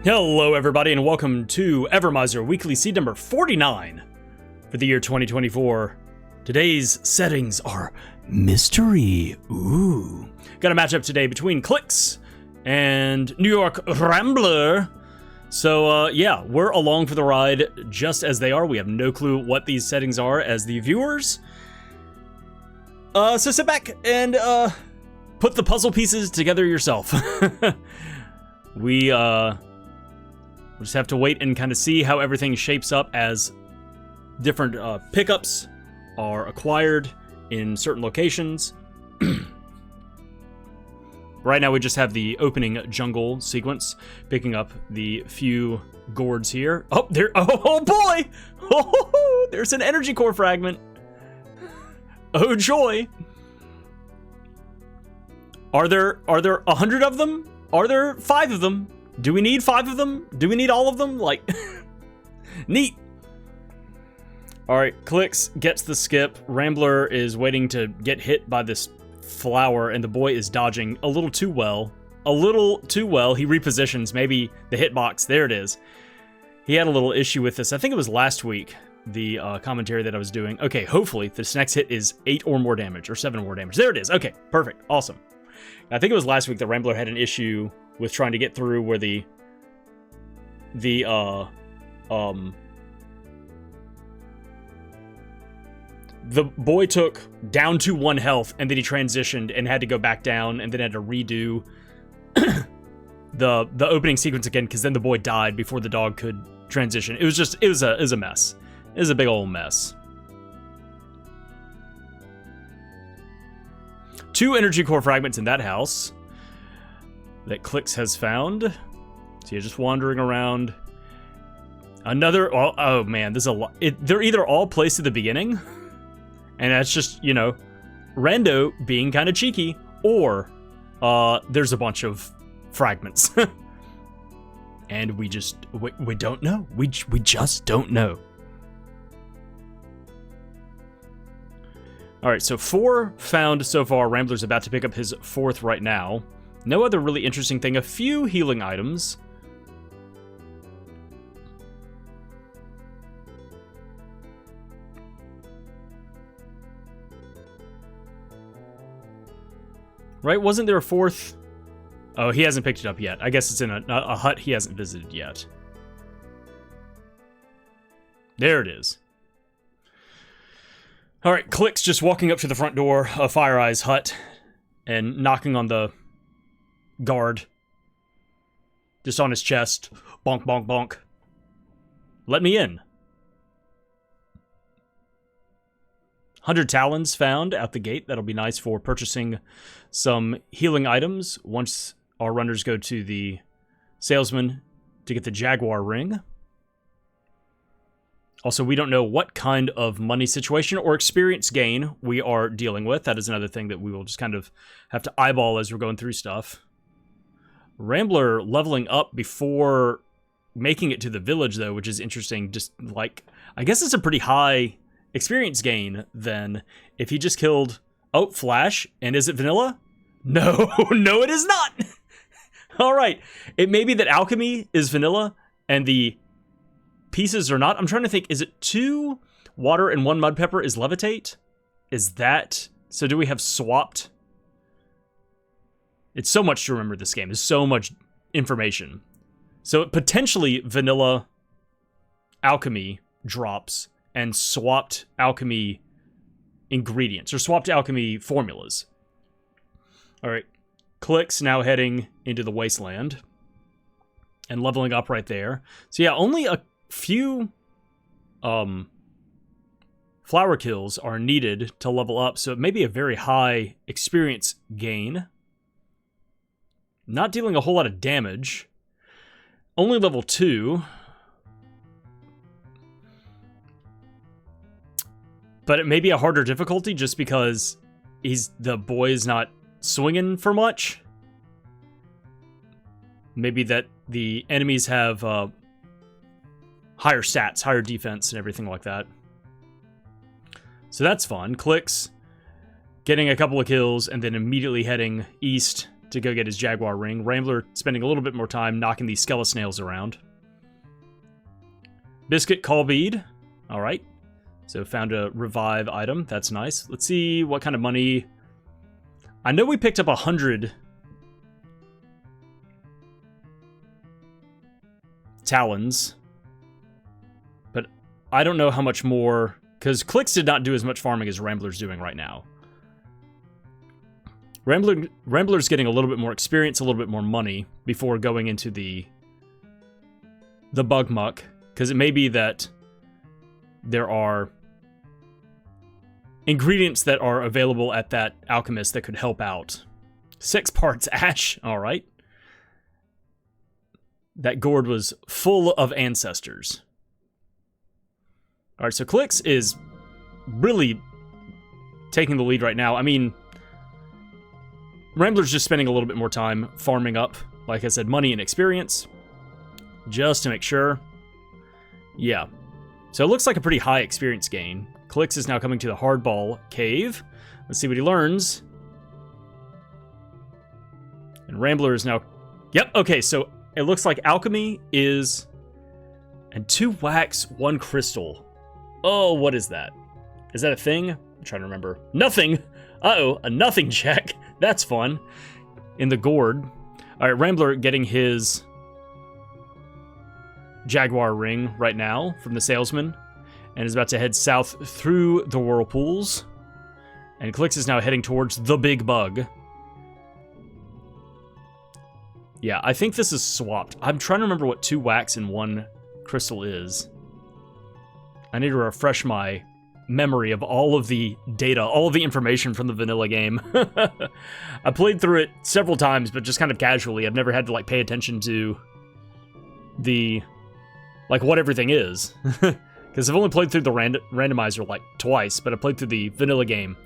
Hello everybody and welcome to Evermizer Weekly Seed number 49 for the year 2024. Today's settings are mystery. Ooh. Got a matchup today between Cliqz and NYRambler. So yeah, we're along for the ride just as they are. We have no clue what these settings are as the viewers. So sit back and put the puzzle pieces together yourself. We'll just have to wait and kind of see how everything shapes up as different pickups are acquired in certain locations. Right now we just have the opening jungle sequence, picking up the few gourds here. Oh, there! Oh boy! Oh, there's an energy core fragment. Oh joy! Are there 100 of them? Are there 5 of them? Do we need 5 of them? Do we need all of them? Like, neat. All right, Cliqz gets the skip. Rambler is waiting to get hit by this flower, and the boy is dodging a little too well. A little too well. He repositions, maybe the hitbox. There it is. He had a little issue with this. I think it was last week, the commentary that I was doing. Okay, hopefully this next hit is 8 or more damage, or 7 or more damage. There it is. Okay, perfect. Awesome. I think it was last week that Rambler had an issue with trying to get through where the boy took down to 1 health and then he transitioned and had to go back down and then had to redo the opening sequence again because then the boy died before the dog could transition. It was a mess. It was a big old mess. 2 energy core fragments in that house that Cliqz has found. So you're just wandering around. Another, oh man, there's a lot. They're either all placed at the beginning, and that's just, you know, rando being kind of cheeky, or there's a bunch of fragments. And we don't know. We just don't know. All right, so 4 found so far. Rambler's about to pick up his 4th right now. No other really interesting thing. A few healing items. Right? Wasn't there a 4th? Oh, he hasn't picked it up yet. I guess it's in a hut he hasn't visited yet. There it is. All right, Cliqz just walking up to the front door of Fire Eye's hut and knocking on the guard. Just on his chest. Bonk, bonk, bonk. Let me in. 100 talons found out the gate. That'll be nice for purchasing some healing items once our runners go to the salesman to get the Jaguar ring. Also, we don't know what kind of money situation or experience gain we are dealing with. That is another thing that we will just kind of have to eyeball as we're going through stuff. Rambler leveling up before making it to the village, though, which is interesting. Just like, I guess it's a pretty high experience gain then if he just killed, oh, Flash, and is it vanilla? No, no, it is not. All right, it may be that alchemy is vanilla and the pieces are not. I'm trying to think, is it 2 water and 1 mud pepper is levitate? Is that, so do we have swapped? It's so much to remember this game. There's so much information. So potentially vanilla alchemy drops and swapped alchemy ingredients or swapped alchemy formulas. All right, Cliqz now heading into the wasteland and leveling up right there. So yeah, only a few flower kills are needed to level up. So it may be a very high experience gain. Not dealing a whole lot of damage. Only level 2. But it may be a harder difficulty just because the boy is not swinging for much. Maybe that the enemies have higher stats, higher defense, and everything like that. So that's fun. Cliqz getting a couple of kills and then immediately heading east to go get his Jaguar ring. Rambler spending a little bit more time knocking these Skelisnails around. Biscuit Call Bead. Alright. So found a revive item. That's nice. Let's see what kind of money... I know we picked up 100 talons, but I don't know how much more, because Cliqz did not do as much farming as Rambler's doing right now. Rambler's getting a little bit more experience, a little bit more money before going into the bug muck, because it may be that there are ingredients that are available at that alchemist that could help out. 6 parts ash, alright. That gourd was full of ancestors. Alright, so Cliqz is really taking the lead right now. I mean, Rambler's just spending a little bit more time farming up, like I said, money and experience, just to make sure. Yeah. So it looks like a pretty high experience gain. Cliqz is now coming to the Hardball Cave. Let's see what he learns. And Rambler is now... Yep, okay, so it looks like alchemy is... And 2 wax, 1 crystal. Oh, what is that? Is that a thing? I'm trying to remember. Nothing! Uh-oh, a nothing check. That's fun. In the gourd. Alright, Rambler getting his Jaguar ring right now from the salesman. And is about to head south through the whirlpools. And Cliqz is now heading towards the big bug. Yeah, I think this is swapped. I'm trying to remember what 2 wax and 1 crystal is. I need to refresh my memory of all of the data, all of the information from the vanilla game. I played through it several times, but just kind of casually. I've never had to, like, pay attention to the, like, what everything is. Because I've only played through the randomizer, like, twice, but I played through the vanilla game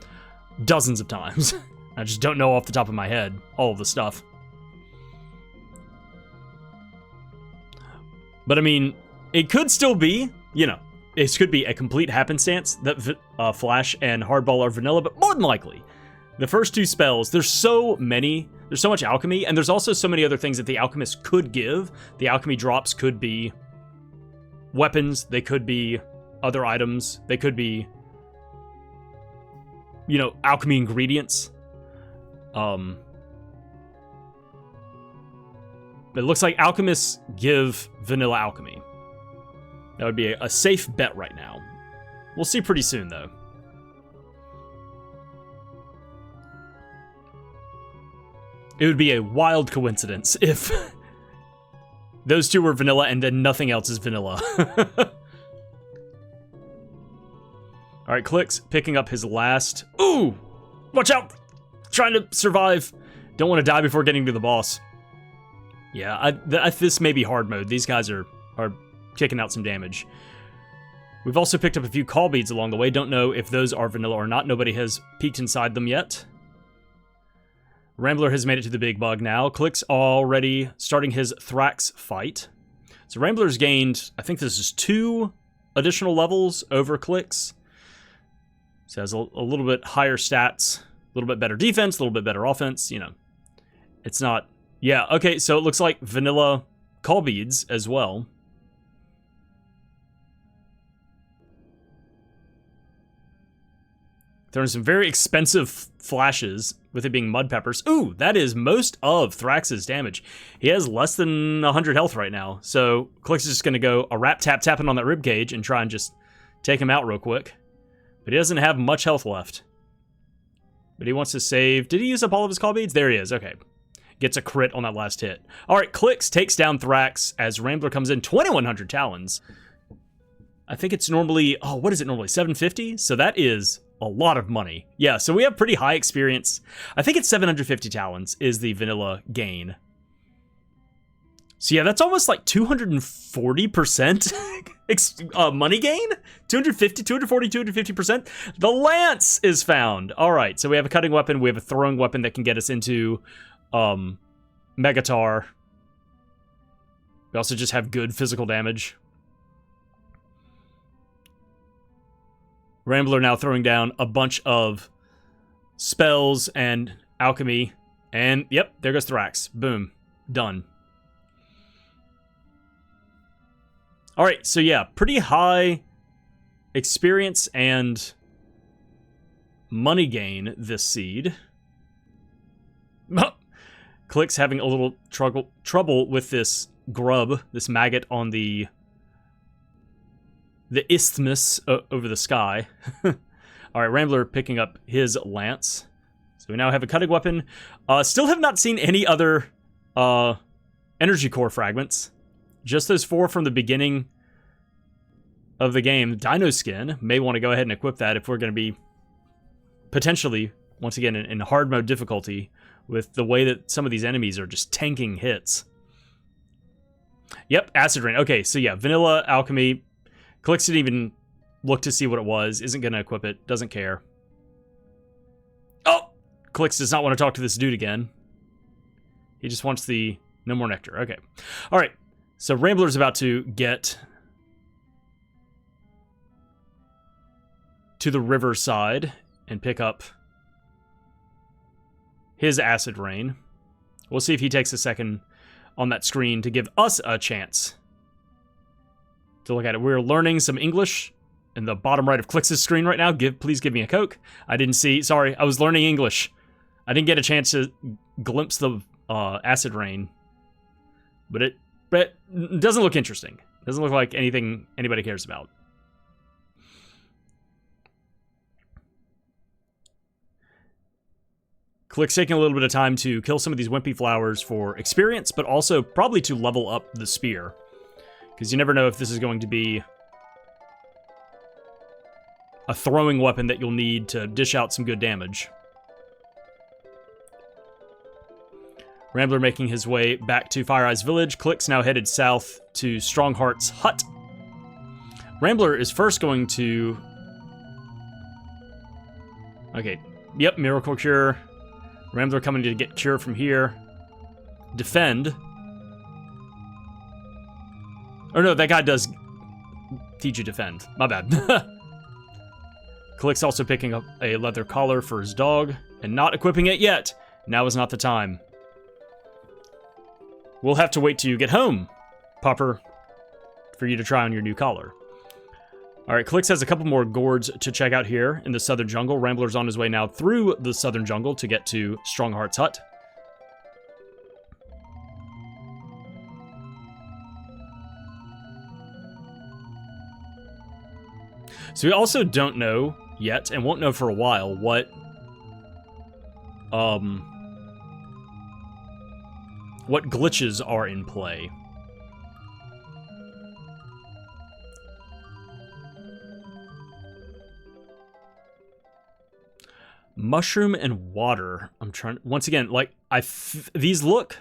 dozens of times. I just don't know off the top of my head all of the stuff. But, I mean, it could still be, you know, it could be a complete happenstance that Flash and Hardball are vanilla, but more than likely, the first 2 spells, there's so much alchemy, and there's also so many other things that the alchemist could give. The alchemy drops could be weapons, they could be other items, they could be, you know, alchemy ingredients. But it looks like alchemists give vanilla alchemy. That would be a safe bet right now. We'll see pretty soon, though. It would be a wild coincidence if those 2 were vanilla and then nothing else is vanilla. Alright, Cliqz picking up his last... Ooh! Watch out! Trying to survive. Don't want to die before getting to the boss. Yeah, this may be hard mode. These guys are kicking out some damage. We've also picked up a few call beads along the way. Don't know if those are vanilla or not. Nobody has peeked inside them yet. Rambler has made it to the big bug now. Cliqz already starting his Thrax fight. So Rambler's gained, I think this is 2 additional levels over Cliqz. So has a little bit higher stats, a little bit better defense, a little bit better offense, you know. It's not... Yeah, okay, so it looks like vanilla call beads as well. Throwing some very expensive flashes, with it being mud peppers. Ooh, that is most of Thrax's damage. He has less than 100 health right now, so Cliqz is just going to go a rap tap tapping on that ribcage and try and just take him out real quick. But he doesn't have much health left. But he wants to save... Did he use up all of his call beads? There he is, okay. Gets a crit on that last hit. Alright, Cliqz takes down Thrax as Rambler comes in. 2,100 talons. I think it's normally... Oh, what is it normally? 750? So that is... a lot of money. Yeah, so we have pretty high experience. I think it's 750 talons is the vanilla gain. So yeah, that's almost like 240% money gain? 250, 240, 250%. The lance is found. All right, so we have a cutting weapon. We have a throwing weapon that can get us into Megatar. We also just have good physical damage. Rambler now throwing down a bunch of spells and alchemy And, yep, there goes Thrax. Boom. Done. Alright, so yeah, pretty high experience and money gain this seed. Cliqz having a little trouble with this grub, this maggot on the isthmus over the sky. Alright, Rambler picking up his lance. So we now have a cutting weapon. Still have not seen any other energy core fragments. Just those 4 from the beginning of the game. Dino Skin. May want to go ahead and equip that if we're going to be potentially, once again, in hard mode difficulty with the way that some of these enemies are just tanking hits. Yep, Acid Rain. Okay, so yeah, Vanilla, Alchemy. Cliqz didn't even look to see what it was. Isn't going to equip it. Doesn't care. Oh! Cliqz does not want to talk to this dude again. He just wants the no more nectar. Okay. Alright, so Rambler's about to get to the riverside and pick up his Acid Rain. We'll see if he takes a second on that screen to give us a chance to look at it. We're learning some English in the bottom right of Cliqz's screen right now. Please give me a Coke. I didn't see. Sorry, I was learning English. I didn't get a chance to glimpse the Acid Rain. But it doesn't look interesting. It doesn't look like anything anybody cares about. Cliqz taking a little bit of time to kill some of these wimpy flowers for experience, but also probably to level up the spear. Because you never know if this is going to be a throwing weapon that you'll need to dish out some good damage. Rambler making his way back to Fire Eyes Village. Cliqz now headed south to Strongheart's hut. Rambler is first going to... Okay, yep, Miracle Cure. Rambler coming to get Cure from here. Defend. Or no, that guy does teach you Defend. My bad. Cliqz also picking up a leather collar for his dog, and not equipping it yet. Now is not the time. We'll have to wait till you get home, Popper, for you to try on your new collar. Alright, Cliqz has a couple more gourds to check out here in the southern jungle. Rambler's on his way now through the southern jungle to get to Strongheart's hut. So we also don't know yet, and won't know for a while, what glitches are in play. Mushroom and water. I'm trying... Once again, like, these look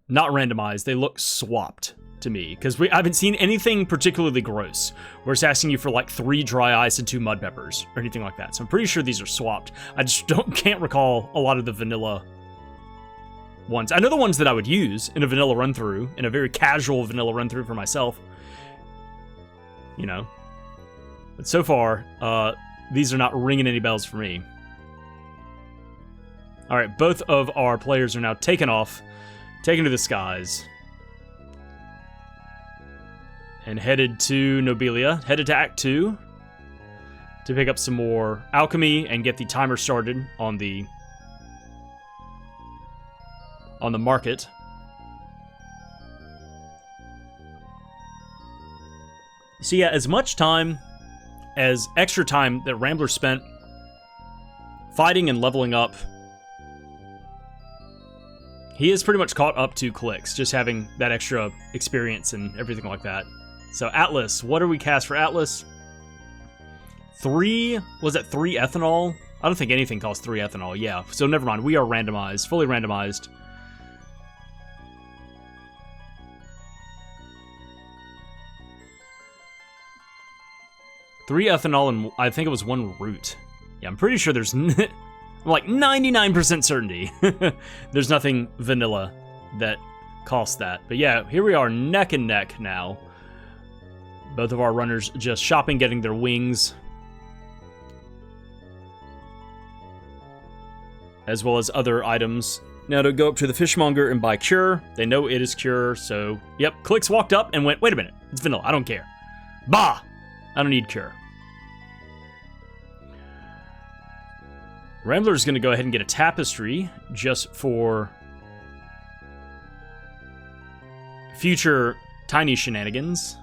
not randomized. They look swapped to me. Because I haven't seen anything particularly gross where it's asking you for, like, 3 dry ice and 2 mud peppers or anything like that. So I'm pretty sure these are swapped. I just can't recall a lot of the vanilla ones. I know the ones that I would use in a vanilla run-through, in a very casual vanilla run-through for myself. You know. But so far, these are not ringing any bells for me. Alright, both of our players are now taken off, taken to the skies, and headed to Nobilia, headed to Act 2, to pick up some more alchemy and get the timer started on the market. So yeah, as much time, as extra time that Rambler spent fighting and leveling up, he is pretty much caught up to Cliqz, just having that extra experience and everything like that. So Atlas, what do we cast for Atlas? 3, was it 3 ethanol? I don't think anything costs 3 ethanol, yeah. So never mind, we are randomized, fully randomized. Three ethanol and I think it was 1 root. Yeah, I'm pretty sure there's... like 99% certainty. There's nothing vanilla that costs that. But yeah, here we are neck and neck now. Both of our runners just shopping, getting their wings. As well as other items Now to go up to the fishmonger and buy Cure. They know it is Cure, so... Yep, Cliqz walked up and went, wait a minute, it's vanilla, I don't care. Bah! I don't need Cure. Rambler's gonna go ahead and get a tapestry, just for... future tiny shenanigans.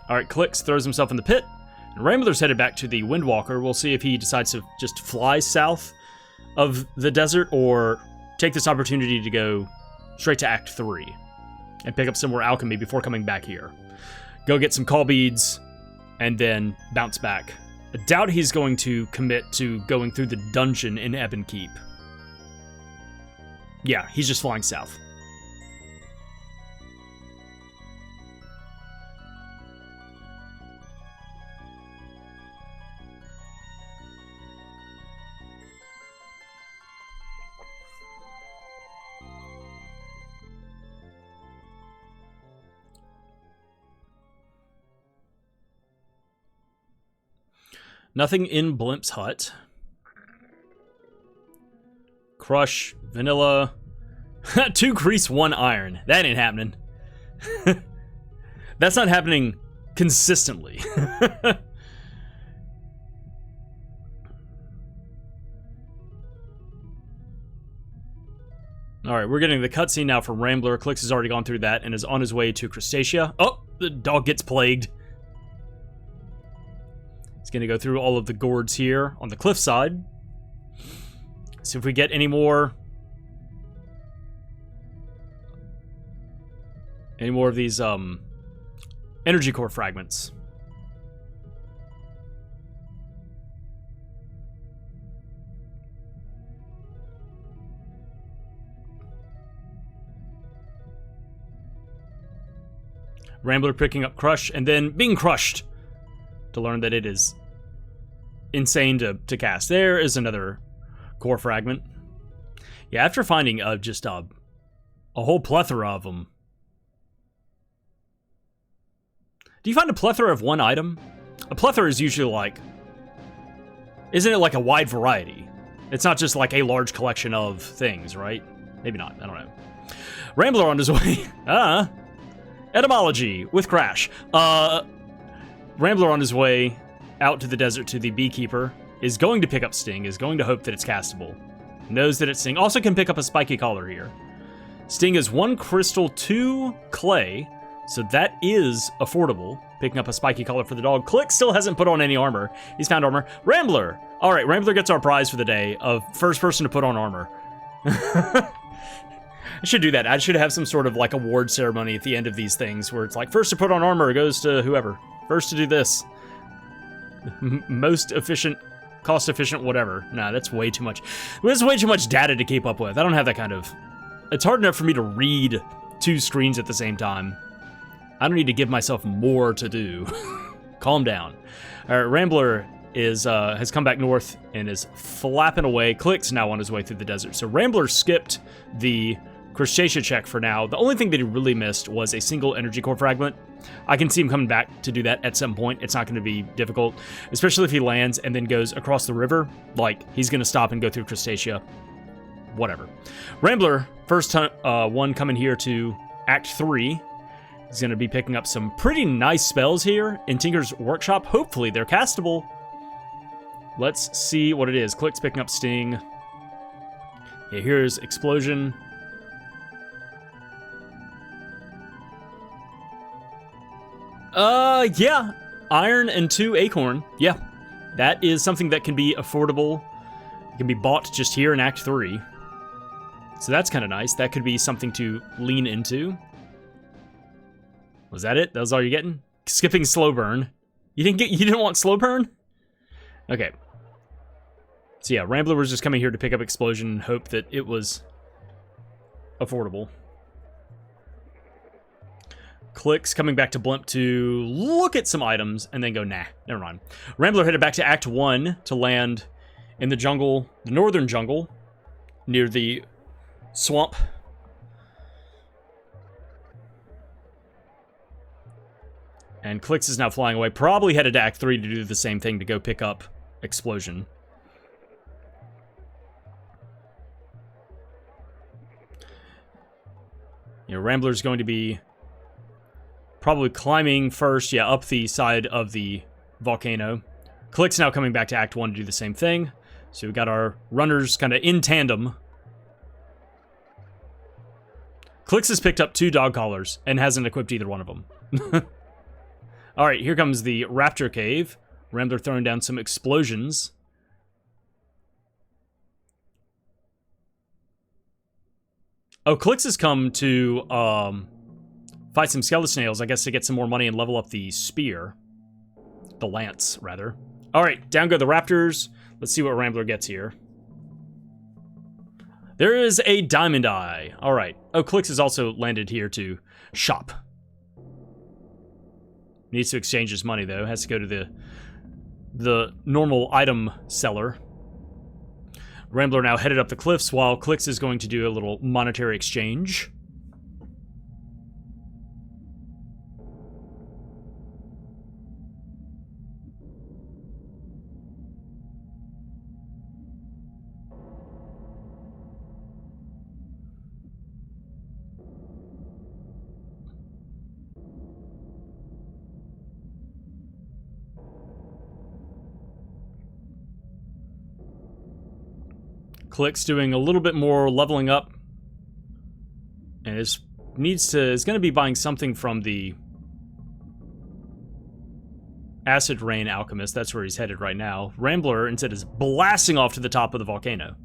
Alright, Cliqz throws himself in the pit. And Rambler's headed back to the Windwalker. We'll see if he decides to just fly south of the desert, or take this opportunity to go straight to Act 3 and pick up some more alchemy before coming back here. Go get some call beads, and then bounce back. I doubt he's going to commit to going through the dungeon in Ebon Keep. Yeah, he's just flying south. Nothing in Blimp's hut. Crush, vanilla. 2 grease, 1 iron. That ain't happening. That's not happening consistently. Alright, we're getting the cutscene now for Rambler. Cliqz has already gone through that and is on his way to Crustacea. Oh, the dog gets plagued. He's going to go through all of the gourds here on the cliffside. See if we get any more of these energy core fragments. Rambler picking up Crush and then being crushed to learn that it is insane to cast. There is another core fragment. Yeah, after finding just a whole plethora of them. Do you find a plethora of one item? A plethora is usually like... Isn't it like a wide variety? It's not just like a large collection of things, right? Maybe not, I don't know. Rambler on his way. Etymology with Crash. Rambler on his way out to the desert to the Beekeeper is going to pick up Sting, is going to hope that it's castable. Knows that it's Sting. Also can pick up a spiky collar here. Sting is 1 crystal, 2 clay, so that is affordable. Picking up a spiky collar for the dog. Cliqz still hasn't put on any armor. He's found armor. Rambler! Alright, Rambler gets our prize for the day of first person to put on armor. I should do that. I should have some sort of like award ceremony at the end of these things where it's like, first to put on armor goes to whoever. First to do this. Most efficient, cost efficient, whatever. Nah, that's way too much. There's way too much data to keep up with. I don't have that kind of... It's hard enough for me to read 2 screens at the same time. I don't need to give myself more to do. Calm down. Alright, Rambler has come back north and is flapping away. Cliqz now on his way through the desert. So Rambler skipped the Crustacea check for now. The only thing that he really missed was a single energy core fragment. I can see him coming back to do that at some point. It's not going to be difficult, especially if he lands and then goes across the river. Like, he's going to stop and go through Crustacea. Whatever. Rambler, first one coming here to Act 3. He's going to be picking up some pretty nice spells here in Tinker's Workshop. Hopefully they're castable. Let's see what it is. Cliqz picking up Sting. Yeah, here's Explosion. Yeah. Iron and 2 acorn. Yeah. That is something that can be affordable. It can be bought just here in Act 3. So that's kind of nice. That could be something to lean into. Was that it? That was all you're getting? Skipping slow burn. You didn't want slow burn? Okay. So yeah, Rambler was just coming here to pick up Explosion and hope that it was affordable. Cliqz coming back to Blimp to look at some items and then go, nah, never mind. Rambler headed back to Act 1 to land in the jungle, the northern jungle, near the swamp. And Cliqz is now flying away, probably headed to Act 3 to do the same thing, to go pick up Explosion. Rambler's going to be probably climbing first, yeah, up the side of the volcano. Cliqz now coming back to Act 1 to do the same thing. So we got our runners kind of in tandem. Cliqz has picked up 2 dog collars and hasn't equipped either one of them. Alright, here comes the Raptor Cave. Rambler throwing down some explosions. Oh, Cliqz has come to fight some skeleton snails, I guess, to get some more money and level up the spear. The lance, rather. Alright, down go the raptors. Let's see what Rambler gets here. There is a diamond eye. Alright. Oh, Cliqz has also landed here to shop. Needs to exchange his money, though. Has to go to the normal item seller. Rambler now headed up the cliffs while Cliqz is going to do a little monetary exchange. Cliqz doing a little bit more leveling up, and is going to be buying something from the Acid Rain Alchemist. That's where he's headed right now. Rambler instead is blasting off to the top of the volcano.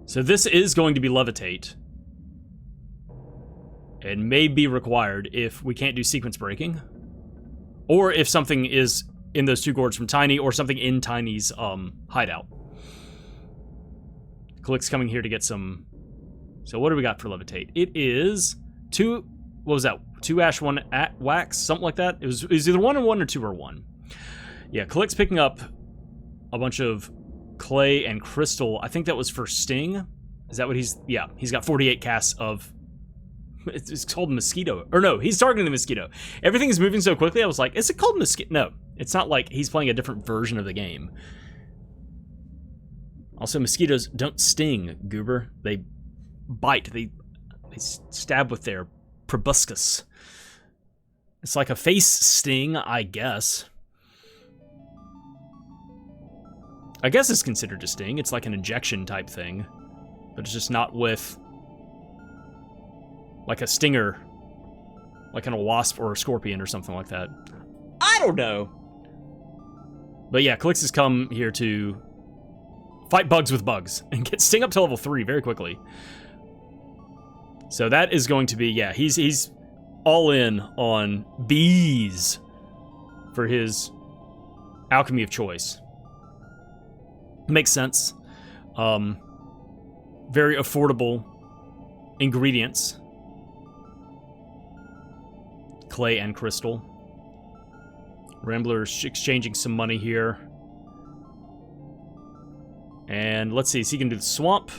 So this is going to be levitate, and may be required if we can't do sequence breaking, or if something is in those 2 gourds from Tiny, or something in Tiny's hideout. Cliqz coming here to get some. So what do we got for levitate? It is 2. What was that? 2 ash, 1 wax, something like that. It was either 1 and 1 or 2 or 1. Yeah, Cliqz picking up a bunch of clay and crystal. I think that was for Sting. Is that what he's? Yeah, he's got 48 casts of. It's called Mosquito. Or no, he's targeting the Mosquito. Everything is moving so quickly, I was like, is it called Mosquito? No, it's not like he's playing a different version of the game. Also, mosquitoes don't sting, Goober. They bite. They stab with their proboscis. It's like a face sting, I guess. I guess it's considered a sting. It's like an injection type thing. But it's just not with like a stinger, like in a wasp or a scorpion or something like that. I don't know. But yeah, Cliqz has come here to fight bugs with bugs and get Sting up to level 3 very quickly. So that is going to be, yeah, he's all in on bees for his alchemy of choice. Makes sense. Very affordable ingredients. Clay and crystal. Rambler's exchanging some money here. And let's see, so he can do the swamp.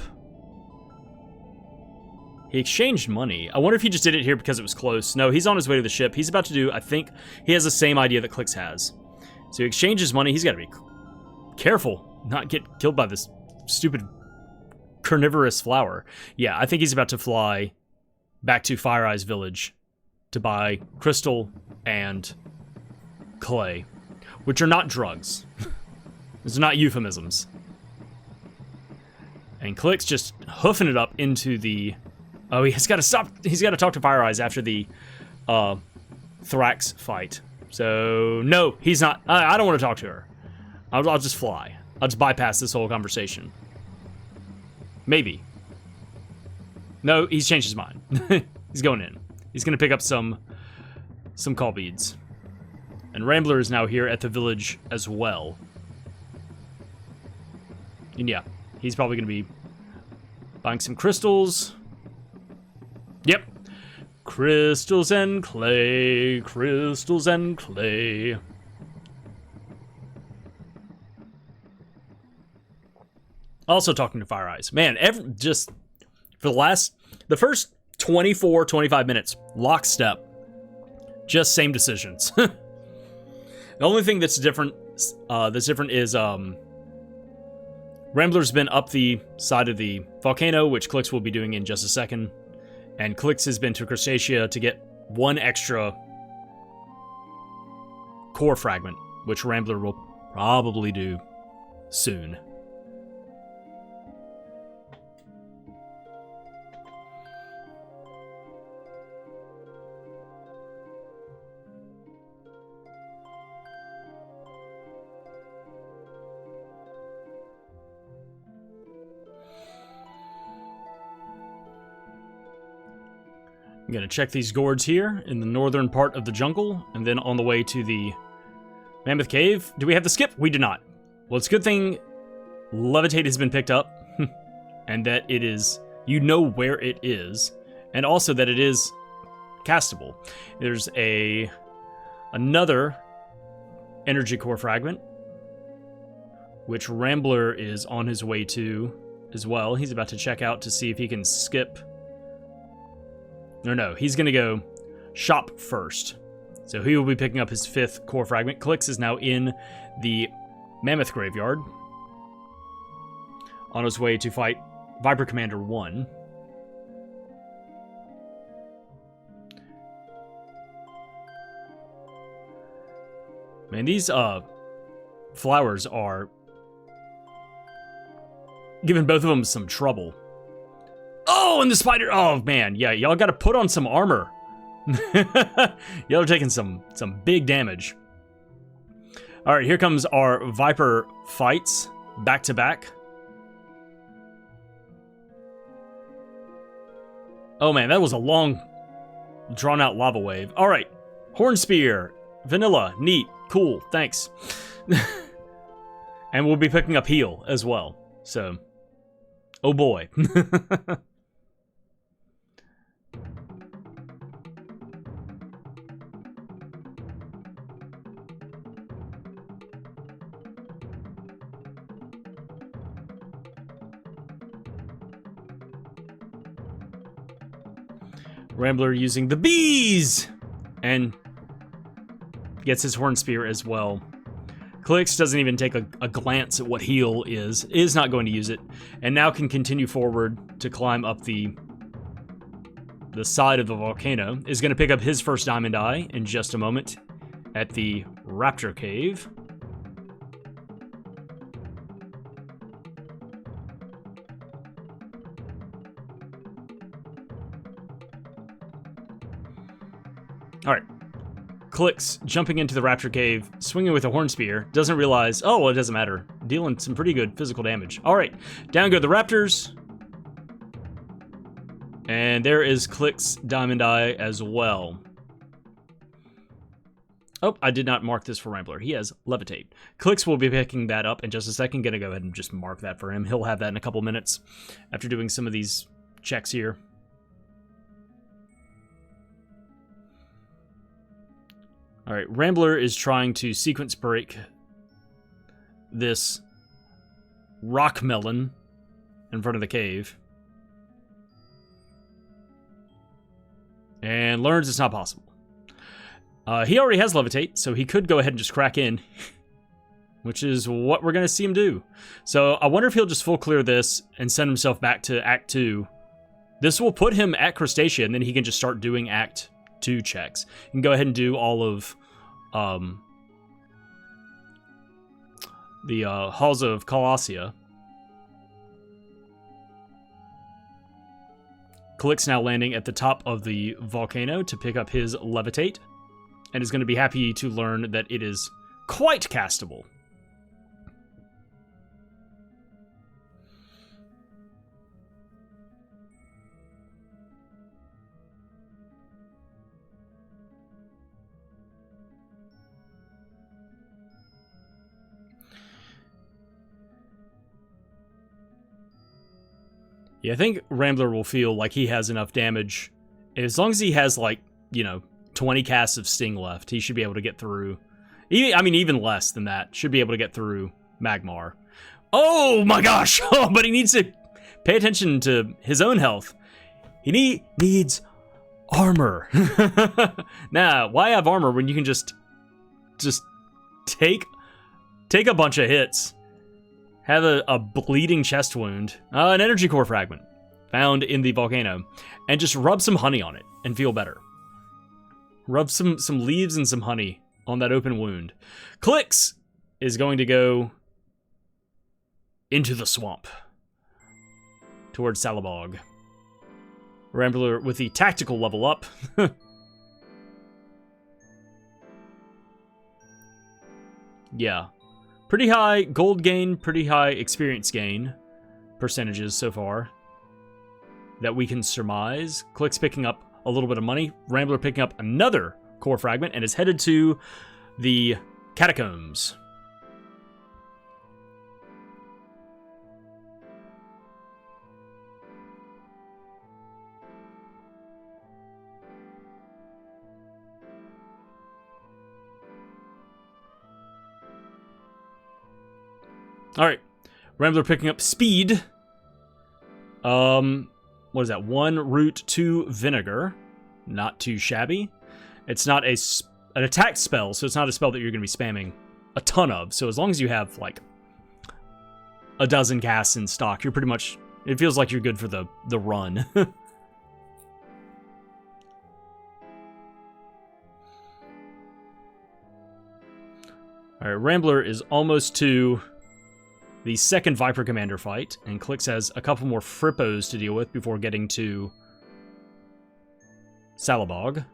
He exchanged money. I wonder if he just did it here because it was close. No, he's on his way to the ship. He's about to do, I think, he has the same idea that Cliqz has. So he exchanges money. He's got to be careful, not get killed by this stupid carnivorous flower. Yeah, I think he's about to fly back to Fire Eyes Village to buy crystal and clay, which are not drugs. These are not euphemisms. And Cliqz just hoofing it up into the... Oh, he's got to stop. He's got to talk to Fire Eyes after the Thrax fight. So, no, he's not. I don't want to talk to her. I'll just fly. I'll just bypass this whole conversation. Maybe. No, he's changed his mind. He's going in. He's going to pick up some call beads. And Rambler is now here at the village as well. And yeah, he's probably going to be buying some crystals. Yep. Crystals and clay, crystals and clay. Also talking to Fire Eyes. Man, just for the first 24, 25 minutes, lockstep. Just same decisions. The only thing that's different is Rambler's been up the side of the volcano, which Cliqz will be doing in just a second. And Cliqz has been to Crustacea to get one extra core fragment, which Rambler will probably do soon. I'm going to check these gourds here in the northern part of the jungle, and then on the way to the Mammoth Cave. Do we have the skip? We do not. Well, it's a good thing Levitate has been picked up, and that it is, you know where it is, and also that it is castable. There's another energy core fragment, which Rambler is on his way to as well. He's about to check out to see if he can skip. No, he's going to go shop first. So he will be picking up his 5th core fragment. Cliqz is now in the Mammoth Graveyard, on his way to fight Viper Commander 1. Man, these flowers are giving both of them some trouble. Oh, and the spider. Oh, man. Yeah, y'all got to put on some armor. Y'all are taking some big damage. All right, here comes our Viper fights back to back. Oh, man, that was a long, drawn-out lava wave. All right, Horn Spear, Vanilla, neat, cool, thanks. And we'll be picking up Heal as well, so, oh boy. Rambler using the bees! And gets his Horn Spear as well. Cliqz doesn't even take a glance at what heal is not going to use it, and now can continue forward to climb up the side of the volcano. Is going to pick up his first Diamond Eye in just a moment at the Raptor Cave. Alright, Cliqz jumping into the Raptor Cave, swinging with a Horn Spear, doesn't realize, oh, well, it doesn't matter, dealing some pretty good physical damage. Alright, down go the Raptors, and there is Cliqz Diamond Eye as well. Oh, I did not mark this for Rambler. He has Levitate. Cliqz will be picking that up in just a second. Gonna go ahead and just mark that for him. He'll have that in a couple minutes after doing some of these checks here. All right, Rambler is trying to sequence break this rock melon in front of the cave. And learns it's not possible. He already has Levitate, so he could go ahead and just crack in, which is what we're going to see him do. So I wonder if he'll just full clear this and send himself back to Act 2. This will put him at Crustacea, and then he can just start doing Act 2 checks. You can go ahead and do all of the Halls of Colossia. Cliqz now landing at the top of the volcano to pick up his Levitate, and is going to be happy to learn that it is quite castable. Yeah, I think Rambler will feel like he has enough damage. As long as he has, like, 20 casts of Sting left, he should be able to get through. Even less than that. Should be able to get through Magmar. Oh my gosh! Oh, but he needs to pay attention to his own health. He needs armor. Nah, why have armor when you can just take a bunch of hits? have a bleeding chest wound, an energy core fragment found in the volcano, and just rub some honey on it and feel better. Rub some leaves and some honey on that open wound. Cliqz is going to go into the swamp towards Salabog. Rambler with the tactical level up. Yeah. Pretty high gold gain, pretty high experience gain percentages so far that we can surmise. Cliqz picking up a little bit of money. Rambler picking up another core fragment and is headed to the catacombs. Alright, Rambler picking up speed. What is that? 1 root, 2 vinegar. Not too shabby. It's not an attack spell, so it's not a spell that you're going to be spamming a ton of. So as long as you have, like, a dozen casts in stock, you're pretty much... It feels like you're good for the run. Alright, Rambler is almost to the second Viper Commander fight, and Cliqz has a couple more Frippos to deal with before getting to Salabog.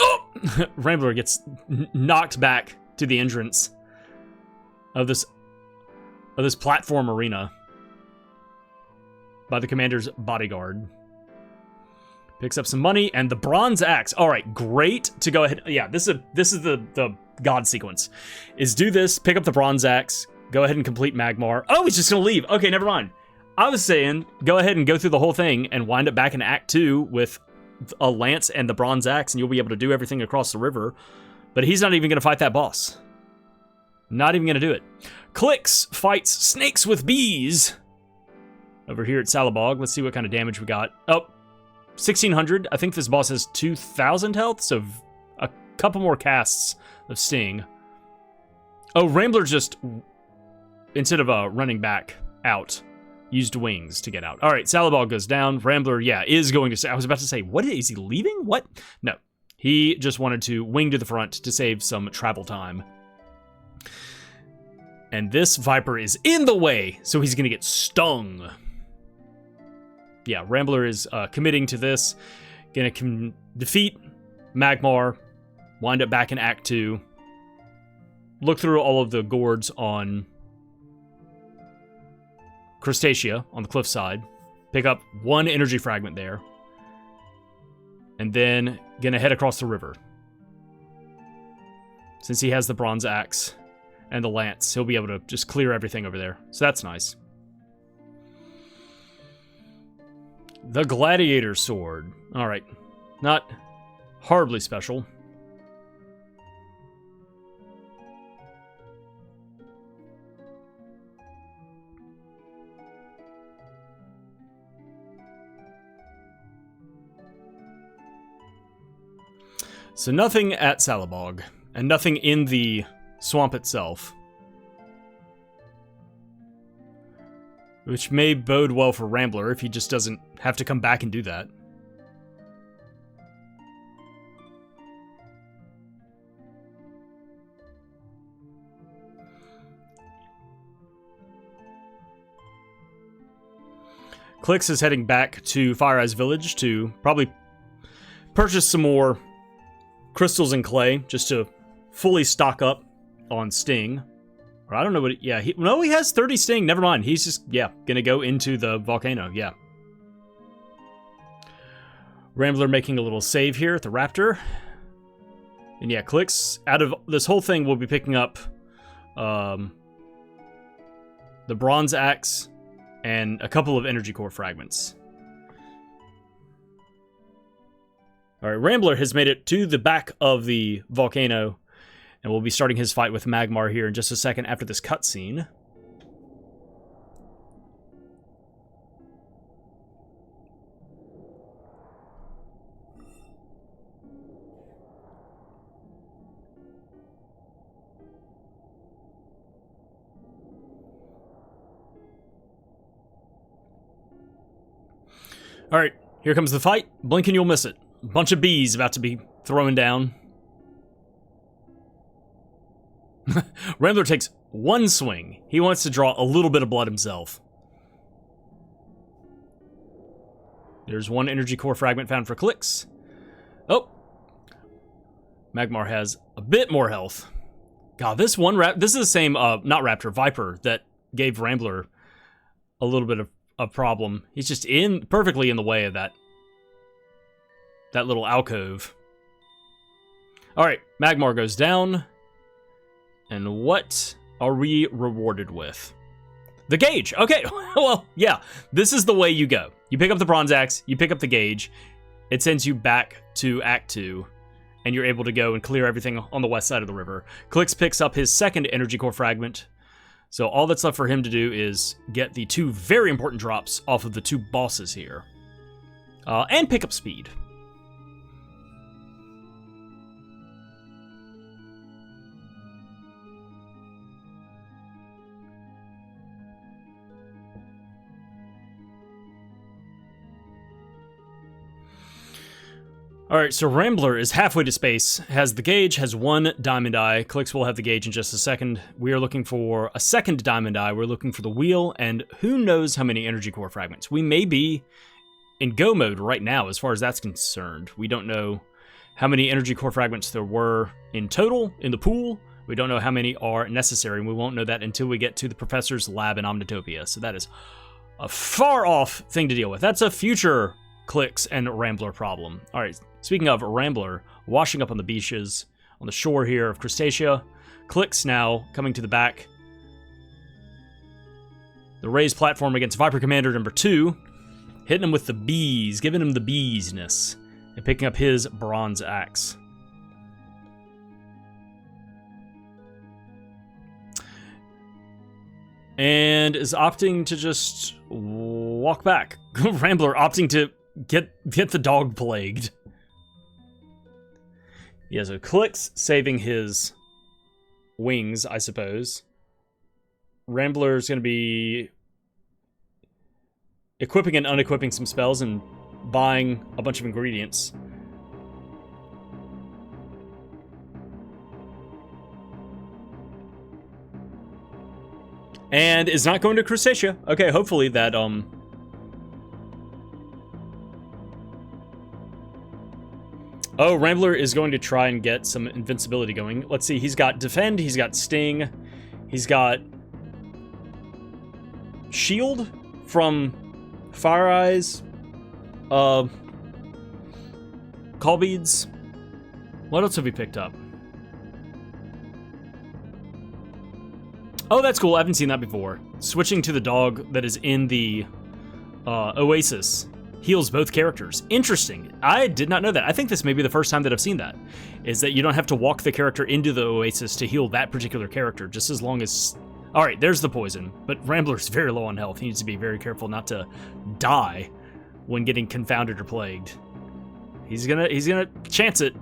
Oh! Rambler gets knocked back to the entrance of this platform arena by the commander's bodyguard. Picks up some money and the bronze axe. All right, great to go ahead. Yeah, this is the god sequence. Is do this, pick up the bronze axe, go ahead and complete Magmar. Oh, he's just gonna leave. Okay, never mind. I was saying go ahead and go through the whole thing and wind up back in Act 2 with a lance and the bronze axe, and you'll be able to do everything across the river. But he's not even gonna fight that boss. Not even gonna do it. Cliqz fights snakes with bees over here at Salabog. Let's see what kind of damage we got. Oh. 1,600. I think this boss has 2,000 health, so a couple more casts of Sting. Oh, Rambler just, instead of running back out, used wings to get out. All right, Salabog goes down. Rambler, yeah, is going to say... I was about to say, what? Is he leaving? What? No. He just wanted to wing to the front to save some travel time. And this Viper is in the way, so he's going to get stung. Yeah, Rambler is committing to this. Gonna defeat Magmar, wind up back in Act 2, look through all of the gourds on Crustacea on the cliffside, pick up 1 energy fragment there, and then gonna head across the river. Since he has the bronze axe and the lance, he'll be able to just clear everything over there. So that's nice. The Gladiator Sword. Alright. Not horribly special. So nothing at Salabog, and nothing in the swamp itself. Which may bode well for Rambler if he just doesn't have to come back and do that. Cliqz is heading back to Fire Eyes Village to probably purchase some more crystals and clay just to fully stock up on Sting. Or I don't know what... Yeah, he has 30 Sting. Never mind. He's just, yeah, gonna go into the volcano. Yeah. Rambler making a little save here at the Raptor. And yeah, Cliqz, out of this whole thing, we'll be picking up the bronze axe and a couple of energy core fragments. All right, Rambler has made it to the back of the volcano, and we'll be starting his fight with Magmar here in just a second after this cutscene. All right, here comes the fight. Blink and you'll miss it. A bunch of bees about to be thrown down. Rambler takes one swing. He wants to draw a little bit of blood himself. There's one energy core fragment found for Cliqz. Oh. Magmar has a bit more health. God, this is the same, not Raptor, Viper, that gave Rambler a little bit of a problem. He's just perfectly in the way of that little alcove. All right, Magmar goes down. And what are we rewarded with? The gauge. Okay, well, yeah, this is the way you go. You pick up the bronze axe, you pick up the gauge, it sends you back to Act 2, and you're able to go and clear everything on the west side of the river. Cliqz picks up his second energy core fragment, so all that's left for him to do is get the 2 very important drops off of the 2 bosses here, and pick up speed. All right, so Rambler is halfway to space, has the gauge, has 1 diamond eye. Cliqz will have the gauge in just a second. We are looking for a second diamond eye. We're looking for the wheel, and who knows how many energy core fragments. We may be in go mode right now as far as that's concerned. We don't know how many energy core fragments there were in total in the pool. We don't know how many are necessary, and we won't know that until we get to the professor's lab in Omnitopia. So that is a far off thing to deal with. That's a future Cliqz and Rambler problem. All right, speaking of Rambler, washing up on the beaches on the shore here of Crustacea. Cliqz now coming to the back. The raised platform against Viper Commander number 2. Hitting him with the bees, giving him the beesness. And picking up his bronze axe. And is opting to just walk back. Rambler opting to get the dog plagued. He has a Cliqz saving his wings, I suppose. Rambler's going to be equipping and unequipping some spells and buying a bunch of ingredients. And is not going to Crustacea. Okay, hopefully that, Oh, Rambler is going to try and get some invincibility going. Let's see, he's got Defend, he's got Sting, he's got Shield from Fire Eyes, Call Beads. What else have we picked up? Oh, that's cool, I haven't seen that before. Switching to the dog that is in the Oasis heals both characters. Interesting. I did not know that. I think this may be the first time that I've seen that. Is that you don't have to walk the character into the Oasis to heal that particular character, just as long as... Alright, there's the poison. But Rambler's very low on health. He needs to be very careful not to die when getting confounded or plagued. He's gonna chance it.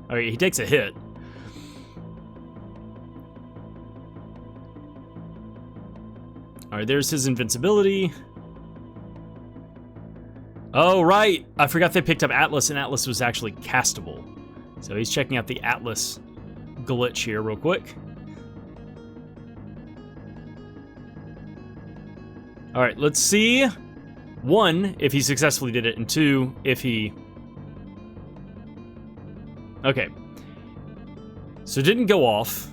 Alright, he takes a hit. Alright, there's his invincibility. Oh, right! I forgot they picked up Atlas, and Atlas was actually castable. So he's checking out the Atlas glitch here real quick. Alright, let's see. 1, if he successfully did it, and 2, if he... Okay. So it didn't go off.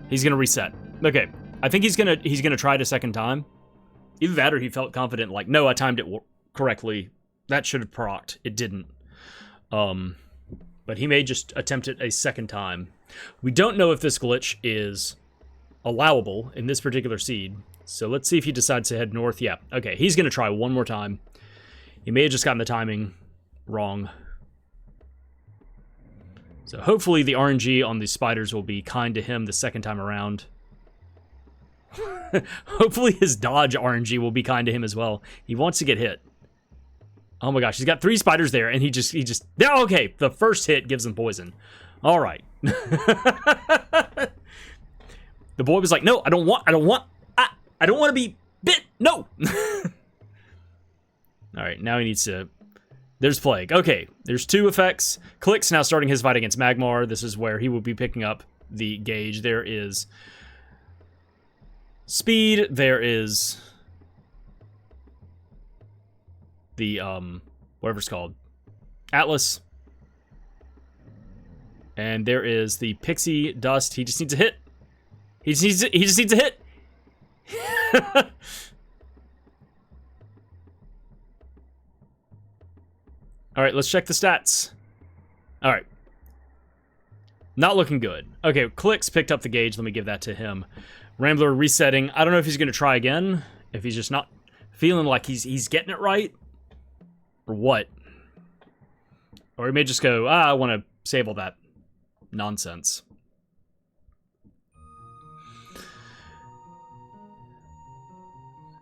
He's gonna reset. Okay. I think he's gonna try it a second time. Either that or he felt confident, like, no, I timed it correctly. That should have procced. It didn't. But he may just attempt it a second time. We don't know if this glitch is allowable in this particular seed. So let's see if he decides to head north. Yeah, okay, he's going to try one more time. He may have just gotten the timing wrong. So hopefully the RNG on these spiders will be kind to him the second time around. Hopefully his dodge RNG will be kind to him as well. He wants to get hit. Oh my gosh, he's got 3 spiders there, and he just... Oh, okay, the first hit gives him poison. All right. The boy was like, no, I don't want to be bit. No. All right, now he needs to... There's Plague. Okay, there's 2 effects. Cliqz now starting his fight against Magmar. This is where he will be picking up the gauge. There is Speed. There is the, whatever it's called, Atlas. And there is the Pixie Dust. He just needs a hit. He just needs a hit. All right, let's check the stats. All right. Not looking good. Okay, Cliqz picked up the gauge. Let me give that to him. Rambler resetting. I don't know if he's going to try again, if he's just not feeling like he's getting it right, or what. Or he may just go, I want to save all that nonsense.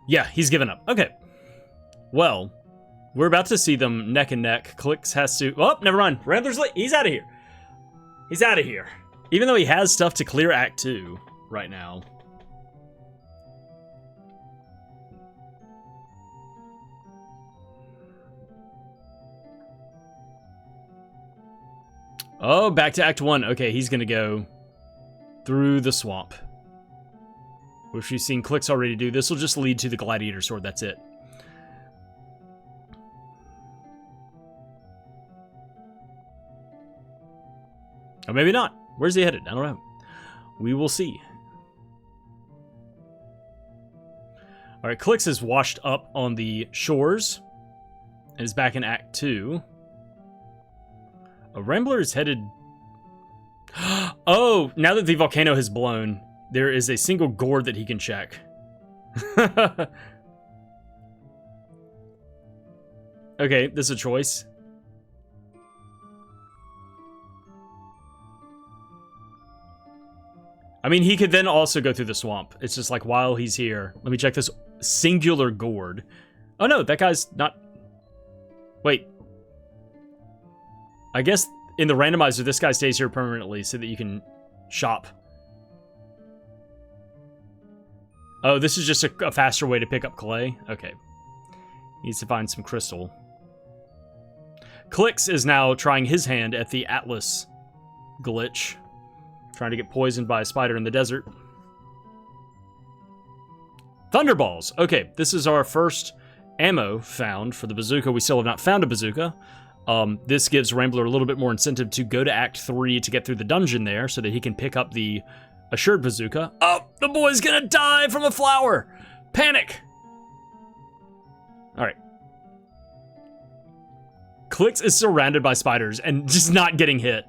Yeah, he's given up. Okay. Well, we're about to see them neck and neck. Cliqz has to... Oh, never mind. Rambler's late. He's out of here. He's out of here. Even though he has stuff to clear Act 2 right now. Oh, back to Act 1. Okay, he's going to go through the swamp, which we've seen Cliqz already do. This will just lead to the Gladiator Sword. That's it. Or maybe not. Where's he headed? I don't know. We will see. All right, Cliqz is washed up on the shores and is back in Act 2. A Rambler is headed... Oh, now that the volcano has blown, there is a single gourd that he can check. Okay, this is a choice. I mean, he could then also go through the swamp. It's just like, while he's here, let me check this singular gourd. Oh no, that guy's not... Wait. I guess in the randomizer, this guy stays here permanently so that you can shop. Oh, this is just a faster way to pick up clay? Okay. Needs to find some crystal. Cliqz is now trying his hand at the Atlas glitch. Trying to get poisoned by a spider in the desert. Thunderballs. Okay, this is our first ammo found for the bazooka. We still have not found a bazooka. This gives Rambler a little bit more incentive to go to Act 3 to get through the dungeon there so that he can pick up the assured bazooka. Oh, the boy's gonna die from a flower! Panic! Alright. Cliqz is surrounded by spiders and just not getting hit.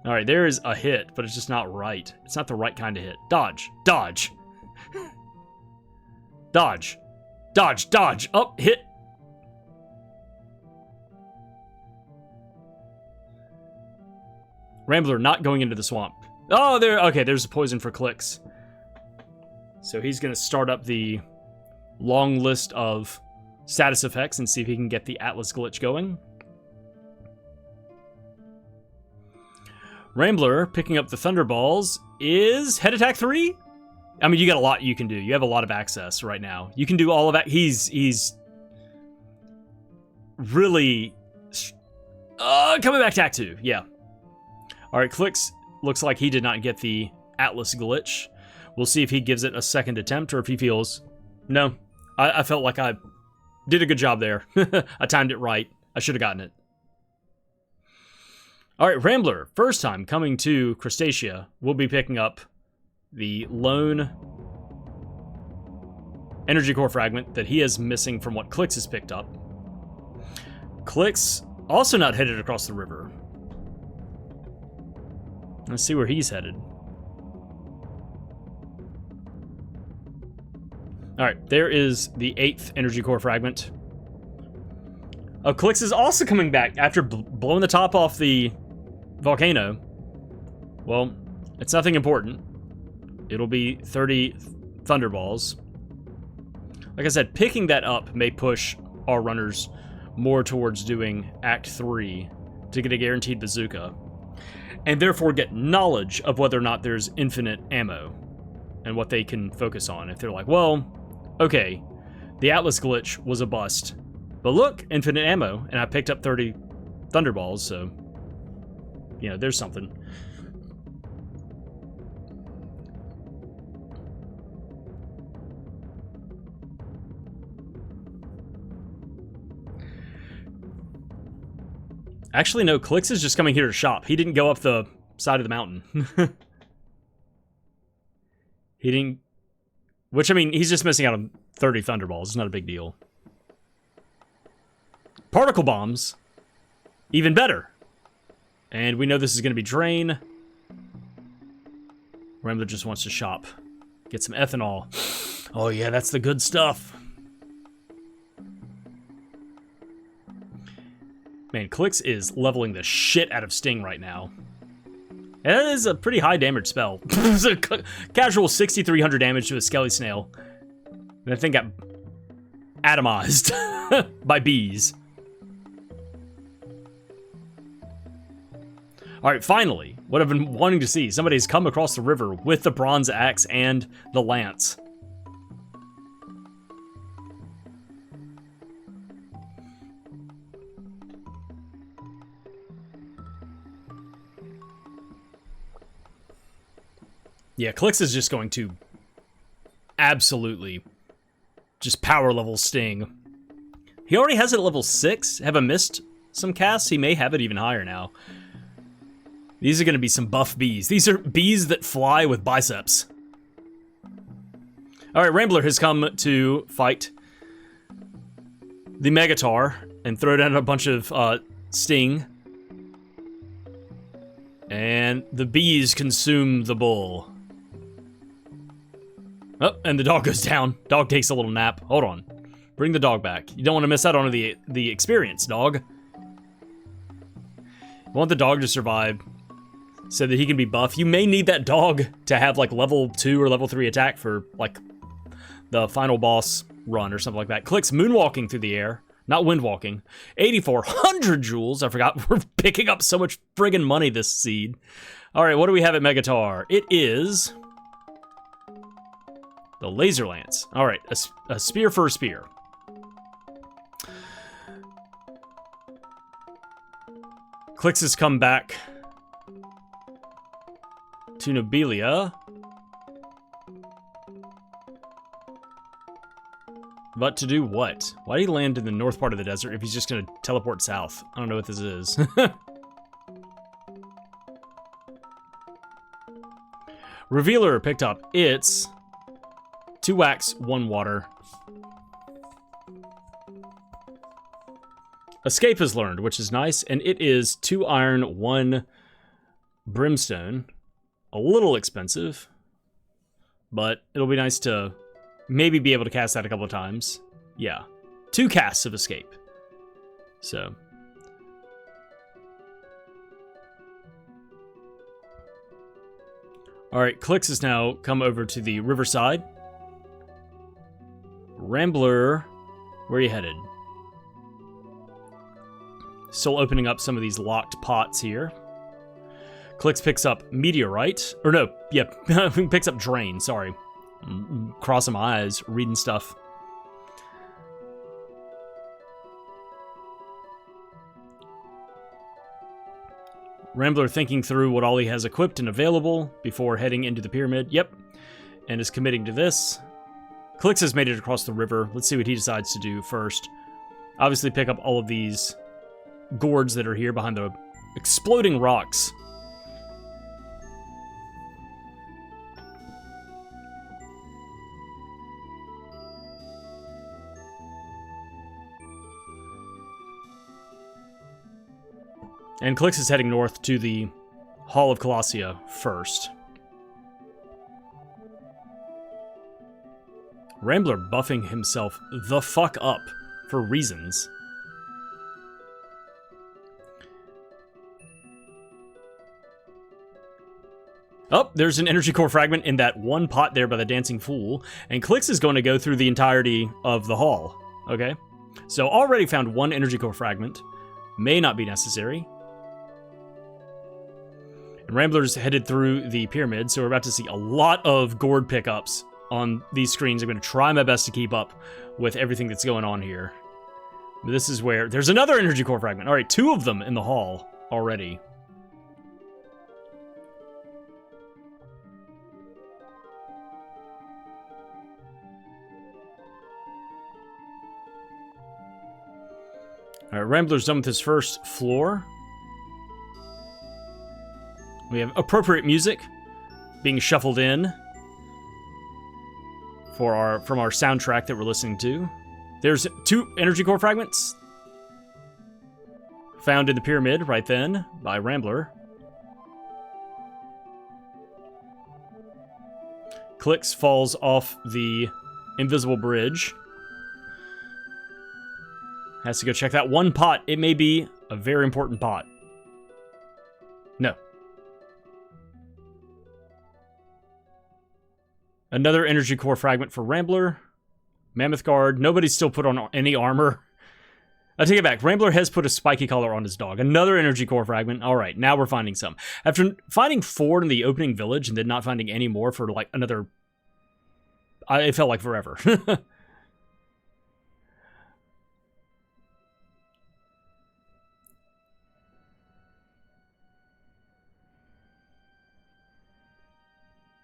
Alright, there is a hit, but it's just not right. It's not the right kind of hit. Dodge. Dodge. Dodge. Dodge. Dodge. Oh, hit. Rambler not going into the swamp. Oh, there. Okay, there's a poison for Cliqz. So he's going to start up the long list of status effects and see if he can get the Atlas glitch going. Rambler, picking up the Thunderballs, is head attack 3? I mean, you got a lot you can do. You have a lot of access right now. You can do all of that. He's really... coming back to Act 2, yeah. Alright, Cliqz looks like he did not get the Atlas glitch. We'll see if he gives it a second attempt or if he feels... No, I felt like I did a good job there. I timed it right. I should have gotten it. Alright, Rambler, first time coming to Crustacea, we'll be picking up the lone energy core fragment that he is missing from what Cliqz has picked up. Cliqz also not headed across the river. Let's see where he's headed. Alright, there is the 8th energy core fragment. Oh, Cliqz is also coming back after blowing the top off the volcano. Well, it's nothing important. It'll be 30 Thunderballs. Like I said, picking that up may push our runners more towards doing Act 3 to get a guaranteed bazooka, and therefore get knowledge of whether or not there's infinite ammo and what they can focus on. If they're like, well, okay, the Atlas glitch was a bust. But look, infinite ammo, and I picked up 30 Thunderballs, so, you know, there's something. Actually, no, Cliqz is just coming here to shop. He didn't go up the side of the mountain. He didn't... Which, I mean, he's just missing out on 30 Thunderballs. It's not a big deal. Particle bombs. Even better. And we know this is going to be Drain. Rambler just wants to shop. Get some ethanol. Oh, yeah, that's the good stuff. Man, Cliqz is leveling the shit out of Sting right now. And that is a pretty high damage spell. It's a casual 6,300 damage to a Skelly Snail. And that thing got atomized by bees. Alright, finally, what I've been wanting to see. Somebody's come across the river with the bronze axe and the lance. Yeah, Cliqz is just going to absolutely just power level Sting. He already has it at level 6. Have I missed some casts? He may have it even higher now. These are going to be some buff bees. These are bees that fly with biceps. Alright, Rambler has come to fight the Megatar and throw down a bunch of Sting. And the bees consume the bull. Oh, and the dog goes down. Dog takes a little nap. Hold on. Bring the dog back. You don't want to miss out on the experience, dog. You want the dog to survive so that he can be buff. You may need that dog to have, like, level 2 or level 3 attack for, like, the final boss run or something like that. Cliqz moonwalking through the air. Not windwalking. 8,400 jewels. I forgot we're picking up so much friggin' money this seed. Alright, what do we have at Megatar? It is... the laser lance. Alright, a spear for a spear. Cliqz has come back to Nobilia. But to do what? Why did he land in the north part of the desert if he's just gonna teleport south? I don't know what this is. Revealer picked up. It's 2 wax, 1 water. Escape is learned, which is nice, and it is 2 iron, 1 brimstone. A little expensive, but it'll be nice to maybe be able to cast that a couple of times. Yeah, 2 casts of escape. So. Alright, Cliqz has now come over to the riverside. Rambler, where are you headed? Still opening up some of these locked pots here. Cliqz picks up Meteorite. Or no, yeah, picks up Drain, sorry. Crossing my eyes, reading stuff. Rambler thinking through what all he has equipped and available before heading into the pyramid. Yep, and is committing to this. Cliqz has made it across the river. Let's see what he decides to do first. Obviously pick up all of these gourds that are here behind the exploding rocks. And Cliqz is heading north to the Hall of Colossia first. Rambler buffing himself the fuck up for reasons. Oh, there's an energy core fragment in that one pot there by the dancing fool. And Cliqz is going to go through the entirety of the hall. Okay? So already found 1 energy core fragment. May not be necessary. And Rambler's headed through the pyramid, so we're about to see a lot of gourd pickups on these screens. I'm going to try my best to keep up with everything that's going on here. This is where... There's another energy core fragment. All right, 2 of them in the hall already. All right, Rambler's done with his first floor. We have appropriate music being shuffled in from our soundtrack that we're listening to. There's 2 energy core fragments found in the pyramid right then by Rambler. Cliqz falls off the invisible bridge. Has to go check that one pot. It may be a very important pot. No. Another energy core fragment for Rambler. Mammoth Guard. Nobody's still put on any armor. I take it back. Rambler has put a spiky collar on his dog. Another energy core fragment. All right, now we're finding some. After finding 4 in the opening village and then not finding any more for like another... It felt like forever.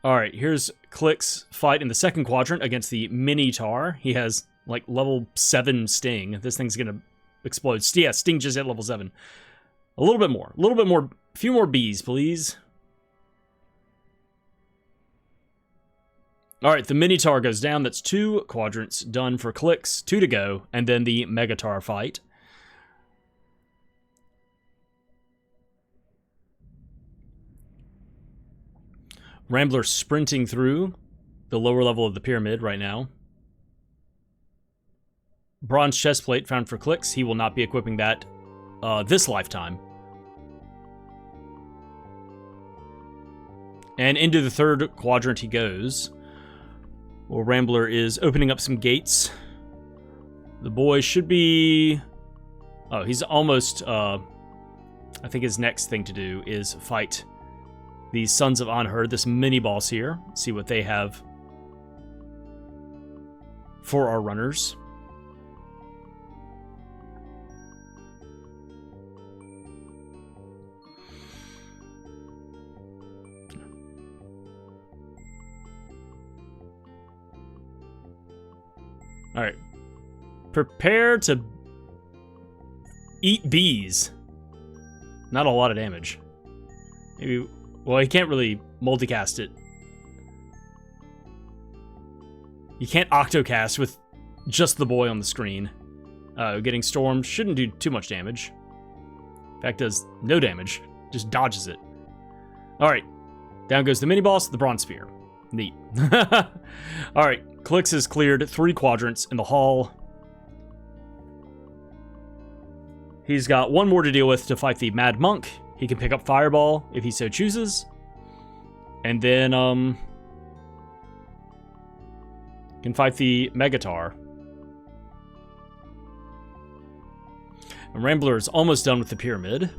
All right, here's Cliqz fight in the second quadrant against the Minotaur. He has like level 7 Sting. This thing's gonna explode. Yeah, Sting just hit level 7. A little bit more. A few more bees, please. All right, the Minotaur goes down. That's 2 quadrants done for Cliqz. 2 to go, and then the Megatar fight. Rambler sprinting through the lower level of the pyramid right now. Bronze chestplate found for Cliqz. He will not be equipping that this lifetime. And into the 3rd quadrant he goes. Well, Rambler is opening up some gates. The boy should be... Oh, he's almost... I think his next thing to do is fight these Sons of Anhur, this mini-boss here. See what they have for our runners. Alright. Prepare to eat bees. Not a lot of damage. Maybe... Well, he can't really multicast it. You can't octocast with just the boy on the screen. Getting stormed shouldn't do too much damage. In fact, does no damage. Just dodges it. Alright. Down goes the mini-boss, the Bronze Spear. Neat. Alright. Cliqz has cleared 3 quadrants in the hall. He's got 1 more to deal with to fight the Mad Monk. He can pick up Fireball if he so chooses. And then, can fight the Megatar. And Rambler is almost done with the pyramid.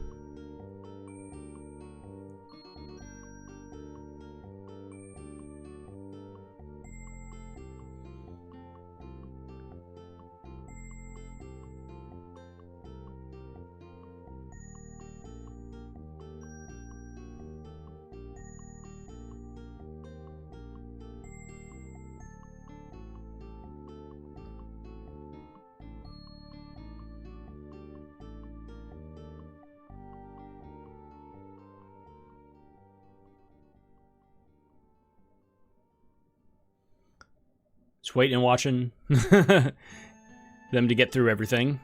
Just waiting and watching them to get through everything.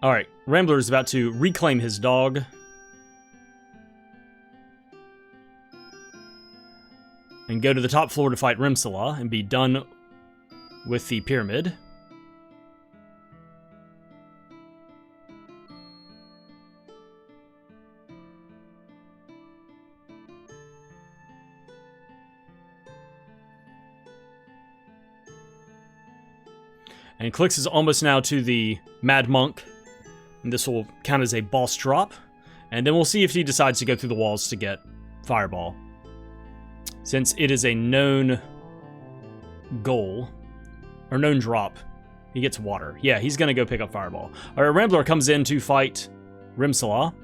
Alright, Rambler is about to reclaim his dog. And go to the top floor to fight Rimsala and be done with the pyramid. And Cliqz is almost now to the Mad Monk. And this will count as a boss drop. And then we'll see if he decides to go through the walls to get Fireball. Since it is a known goal, or known drop, He gets water. Yeah, he's going to go pick up Fireball. All right, Rambler comes in to fight Rimsaw.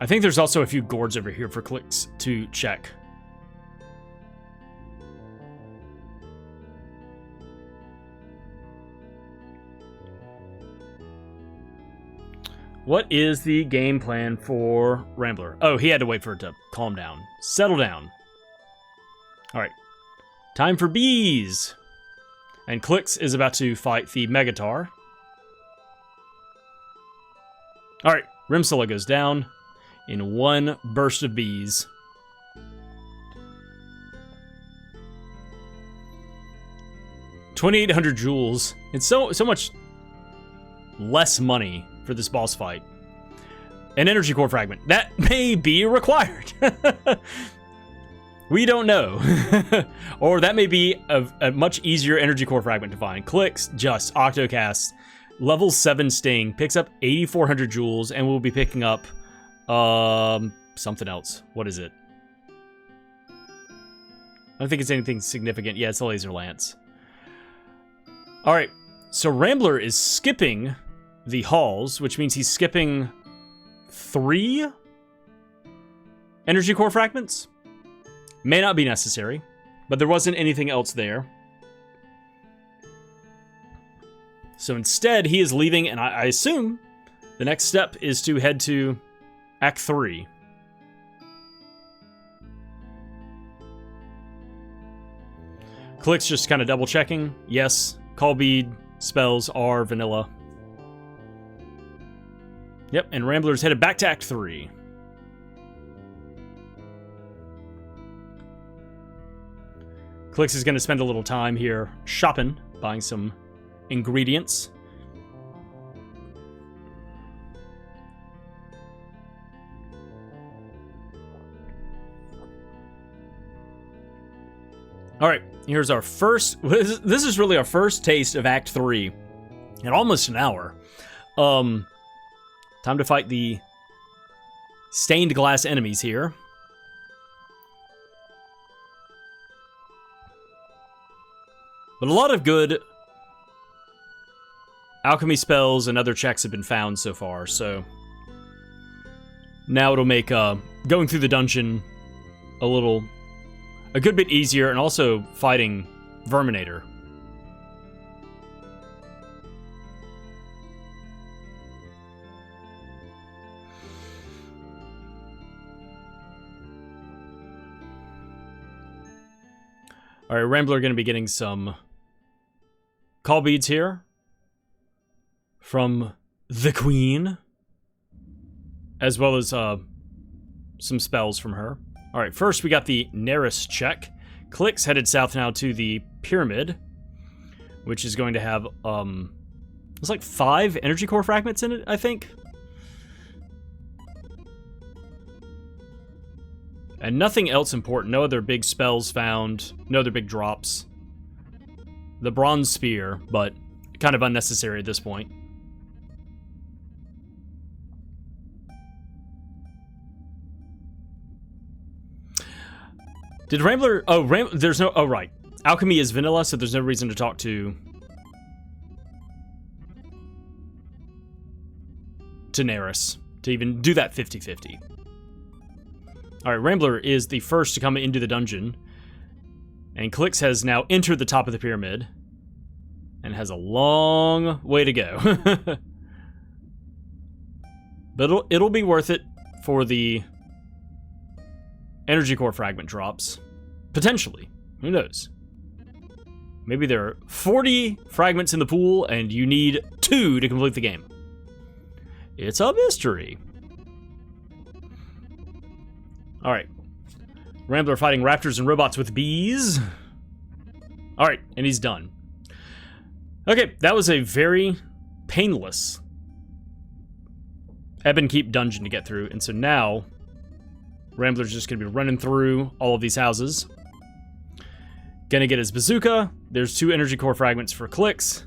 I think there's also a few gourds over here for Cliqz to check. What is the game plan for Rambler? Oh, he had to wait for it to calm down. Settle down. All right. Time for bees. And Cliqz is about to fight the Megatar. All right. Rimsilla goes down in one burst of bees. $2,800 joules. It's so much less money for this boss fight. An energy core fragment. That may be required. We don't know. Or that may be a much easier energy core fragment to find. Cliqz just Octocast. Level 7 Sting. Picks up 8,400 joules. And we'll be picking up something else. What is it? I don't think it's anything significant. Yeah, it's a laser lance. Alright. So Rambler is skipping the halls, which means he's skipping 3 energy core fragments. May not be necessary, but there wasn't anything else there. So instead, he is leaving, and I assume the next step is to head to Act 3. Cliqz just kind of double checking. Yes, Call Bead spells are vanilla. Yep, and Rambler's headed back to Act 3. Cliqz is going to spend a little time here shopping, buying some ingredients. All right, here's our first... This is really our first taste of Act 3 in almost an hour. Time to fight the stained glass enemies here. But a lot of good alchemy spells and other checks have been found so far, so now it'll make going through the dungeon a good bit easier, and also fighting Verminator. All right, Rambler going to be getting some call beads here from the Queen, as well as some spells from her. All right, first we got the Neris check. Cliqz headed south now to the pyramid, which is going to have it's like 5 energy core fragments in it, I think. And nothing else important. No other big spells found. No other big drops. The bronze spear, but kind of unnecessary at this point. Did Rambler... Oh, there's no... Oh, right. Alchemy is vanilla, so there's no reason to talk to Neris to even do that 50-50. All right, Rambler is the first to come into the dungeon, and Cliqz has now entered the top of the pyramid and has a long way to go. But it'll be worth it for the energy core fragment drops. Potentially. Who knows? Maybe there are 40 fragments in the pool, and you need 2 to complete the game. It's a mystery. Alright. Rambler fighting raptors and robots with bees. Alright, and he's done. Okay, that was a very painless Ebb and Keep dungeon to get through, and so now Rambler's just gonna be running through all of these houses. Gonna get his bazooka. There's 2 energy core fragments for Cliqz.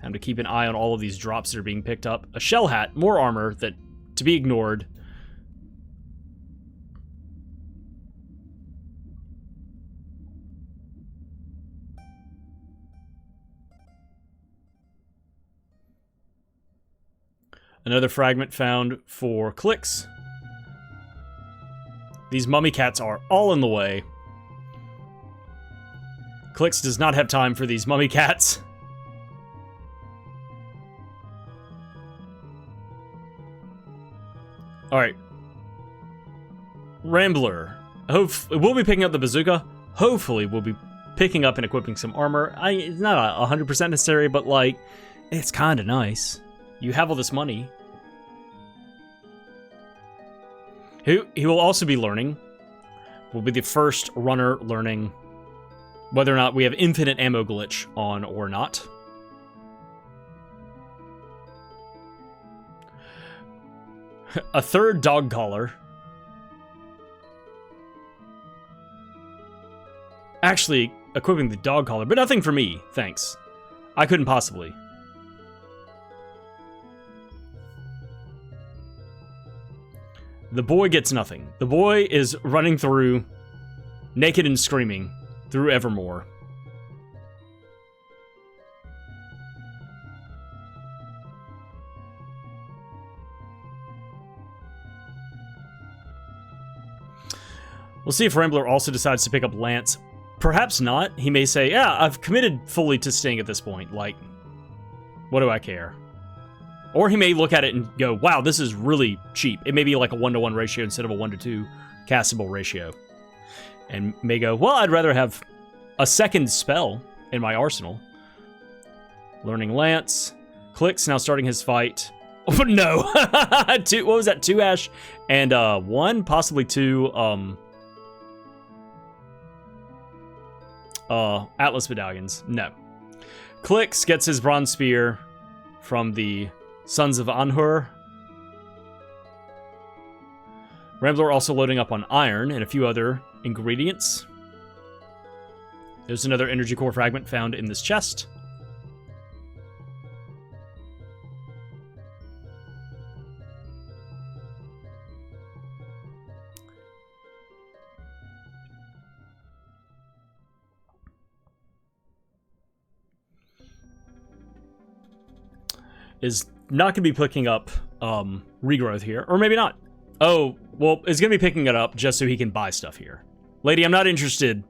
And to keep an eye on all of these drops that are being picked up. A shell hat, more armor that to be ignored. Another fragment found for Cliqz. These mummy cats are all in the way. Cliqz does not have time for these mummy cats. Alright. Rambler. We'll be picking up the bazooka. Hopefully we'll be picking up and equipping some armor. It's not 100% necessary, but like, it's kind of nice. You have all this money. He will also be learning. Will be the first runner learning whether or not we have infinite ammo glitch on or not. A third dog collar. Actually, equipping the dog collar, but nothing for me, thanks. I couldn't possibly. The boy gets nothing. The boy is running through, naked and screaming, through Evermore. We'll see if Rambler also decides to pick up Lance. Perhaps not. He may say, yeah, I've committed fully to staying at this point. Like, what do I care? Or he may look at it and go, wow, this is really cheap. It may be like a 1-to-1 ratio instead of a 1-to-2 castable ratio. And may go, well, I'd rather have a second spell in my arsenal. Learning Lance. Cliqz now starting his fight. Oh, no. What was that? 2 Ash and 1, possibly 2 Atlas medallions. No. Cliqz gets his bronze spear from the Sons of Anhur. Rambler also loading up on iron and a few other ingredients. There's another energy core fragment found in this chest. Is not going to be picking up regrowth here. Or maybe not. Oh, well, it's going to be picking it up just so he can buy stuff here. Lady, I'm not interested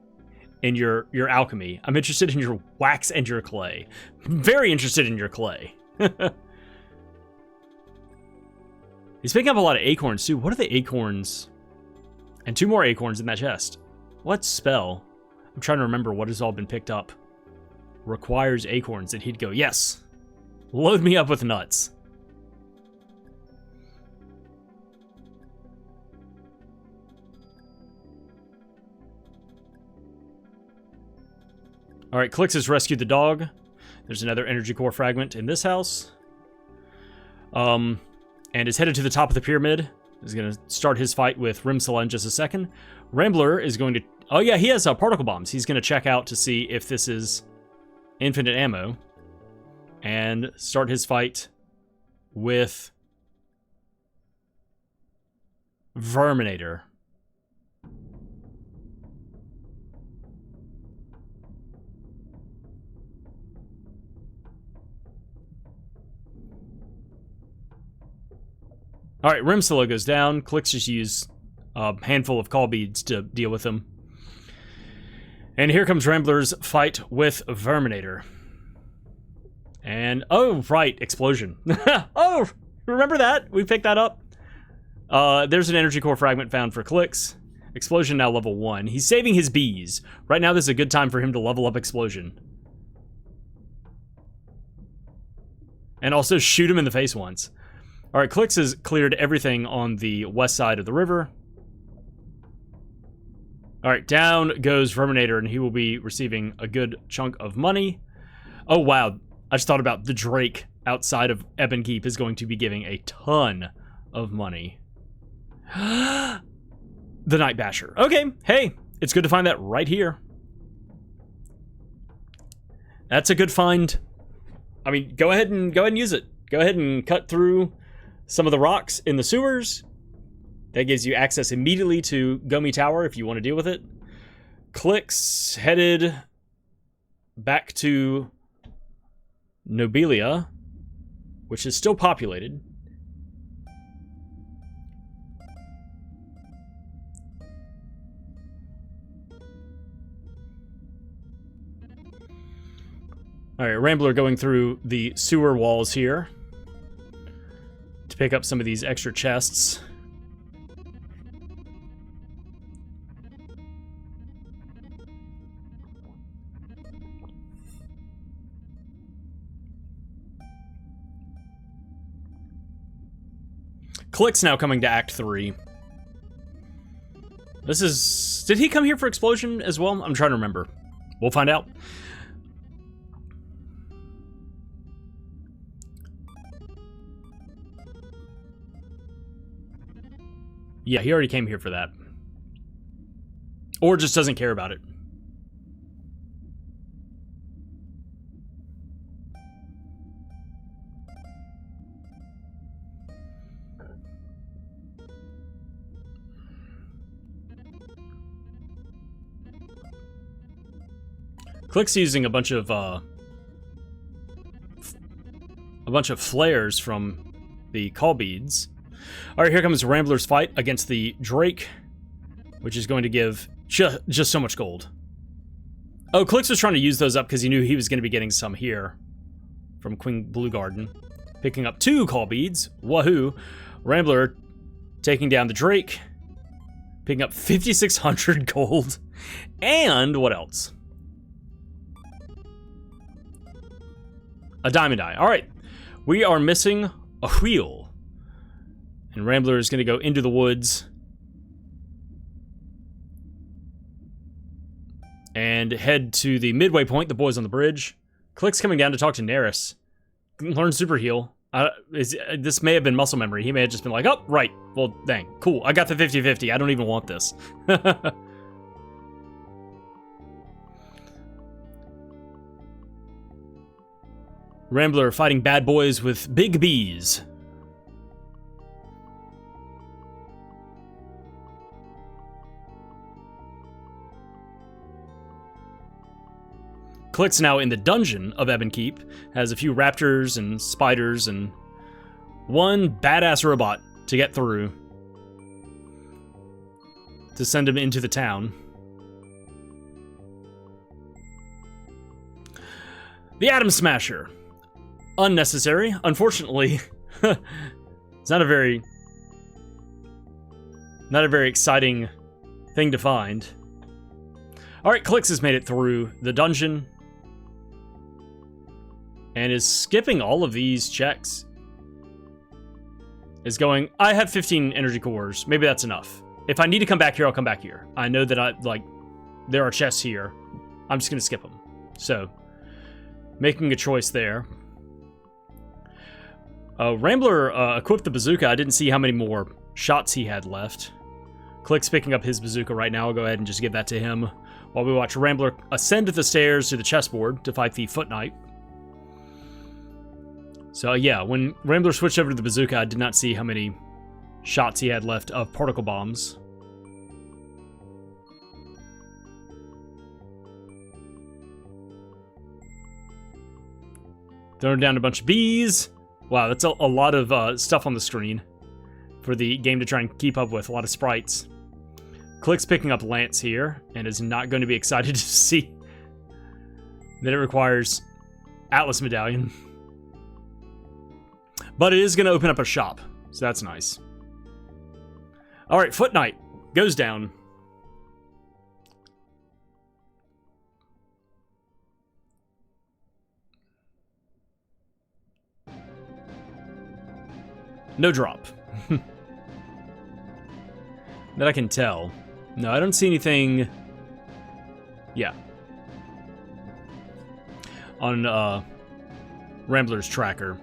in your alchemy. I'm interested in your wax and your clay. I'm very interested in your clay. He's picking up a lot of acorns, too. What are the acorns? And 2 more acorns in that chest. What spell? I'm trying to remember what has all been picked up. Requires acorns. And he'd go, yes. Load me up with nuts. Alright, Cliqz has rescued the dog. There's another energy core fragment in this house. And is headed to the top of the pyramid. Is going to start his fight with Rimsala in just a second. Rambler is going to... Oh yeah, he has particle bombs. He's going to check out to see if this is infinite ammo. And start his fight with Verminator. Alright, Rimsala goes down. Cliqz just use a handful of call beads to deal with him. And here comes Rambler's fight with Verminator. And, oh, right, explosion. Oh, remember that? We picked that up. There's an energy core fragment found for Cliqz. Explosion now level 1. He's saving his bees. Right now, this is a good time for him to level up Explosion. And also shoot him in the face once. Alright, Cliqz has cleared everything on the west side of the river. Alright, down goes Verminator, and he will be receiving a good chunk of money. Oh, wow. I just thought about the Drake outside of Ebon Keep is going to be giving a ton of money. The Night Basher. Okay, hey, it's good to find that right here. That's a good find. I mean, go ahead and use it. Go ahead and cut through some of the rocks in the sewers. That gives you access immediately to Gomi Tower if you want to deal with it. Cliqz headed back to Nobilia, which is still populated. Alright, Rambler going through the sewer walls here to pick up some of these extra chests. Cliqz now coming to Act 3. This is... Did he come here for Explosion as well? I'm trying to remember. We'll find out. Yeah, he already came here for that. Or just doesn't care about it. Cliqz using a bunch of flares from the call beads. All right, here comes Rambler's fight against the Drake, which is going to give just so much gold. Oh, Cliqz was trying to use those up because he knew he was going to be getting some here from Queen Blue Garden. Picking up 2 call beads. Wahoo. Rambler taking down the Drake. Picking up 5,600 gold. And what else? A diamond eye. All right. We are missing a wheel. And Rambler is going to go into the woods and head to the midway point, the boys on the bridge. Cliqz coming down to talk to Neris. Learn super heal. This may have been muscle memory. He may have just been like, oh, right. Well, dang. Cool. I got the 50-50. I don't even want this. Rambler fighting bad boys with big bees. Cliqz now in the dungeon of Ebon Keep, has a few raptors and spiders and one badass robot to get through to send him into the town. The Atom Smasher. Unnecessary. Unfortunately, it's not a very exciting thing to find. Alright, Cliqz has made it through the dungeon and is skipping all of these checks. Is going, I have 15 energy cores. Maybe that's enough. If I need to come back here, I'll come back here. I know that there are chests here. I'm just going to skip them. So, making a choice there. Rambler equipped the bazooka. I didn't see how many more shots he had left. Cliqz picking up his bazooka right now. I'll go ahead and just give that to him while we watch Rambler ascend the stairs to the chessboard to fight the Foot Knight. So yeah, when Rambler switched over to the bazooka, I did not see how many shots he had left of particle bombs. Throwing down a bunch of bees. Wow, that's a lot of stuff on the screen for the game to try and keep up with. A lot of sprites. Cliqz picking up Lance here, and is not going to be excited to see that it requires Atlas Medallion. But it is going to open up a shop, so that's nice. Alright, Foot Knight goes down. No drop. That I can tell. No, I don't see anything... Yeah. On, Rambler's tracker.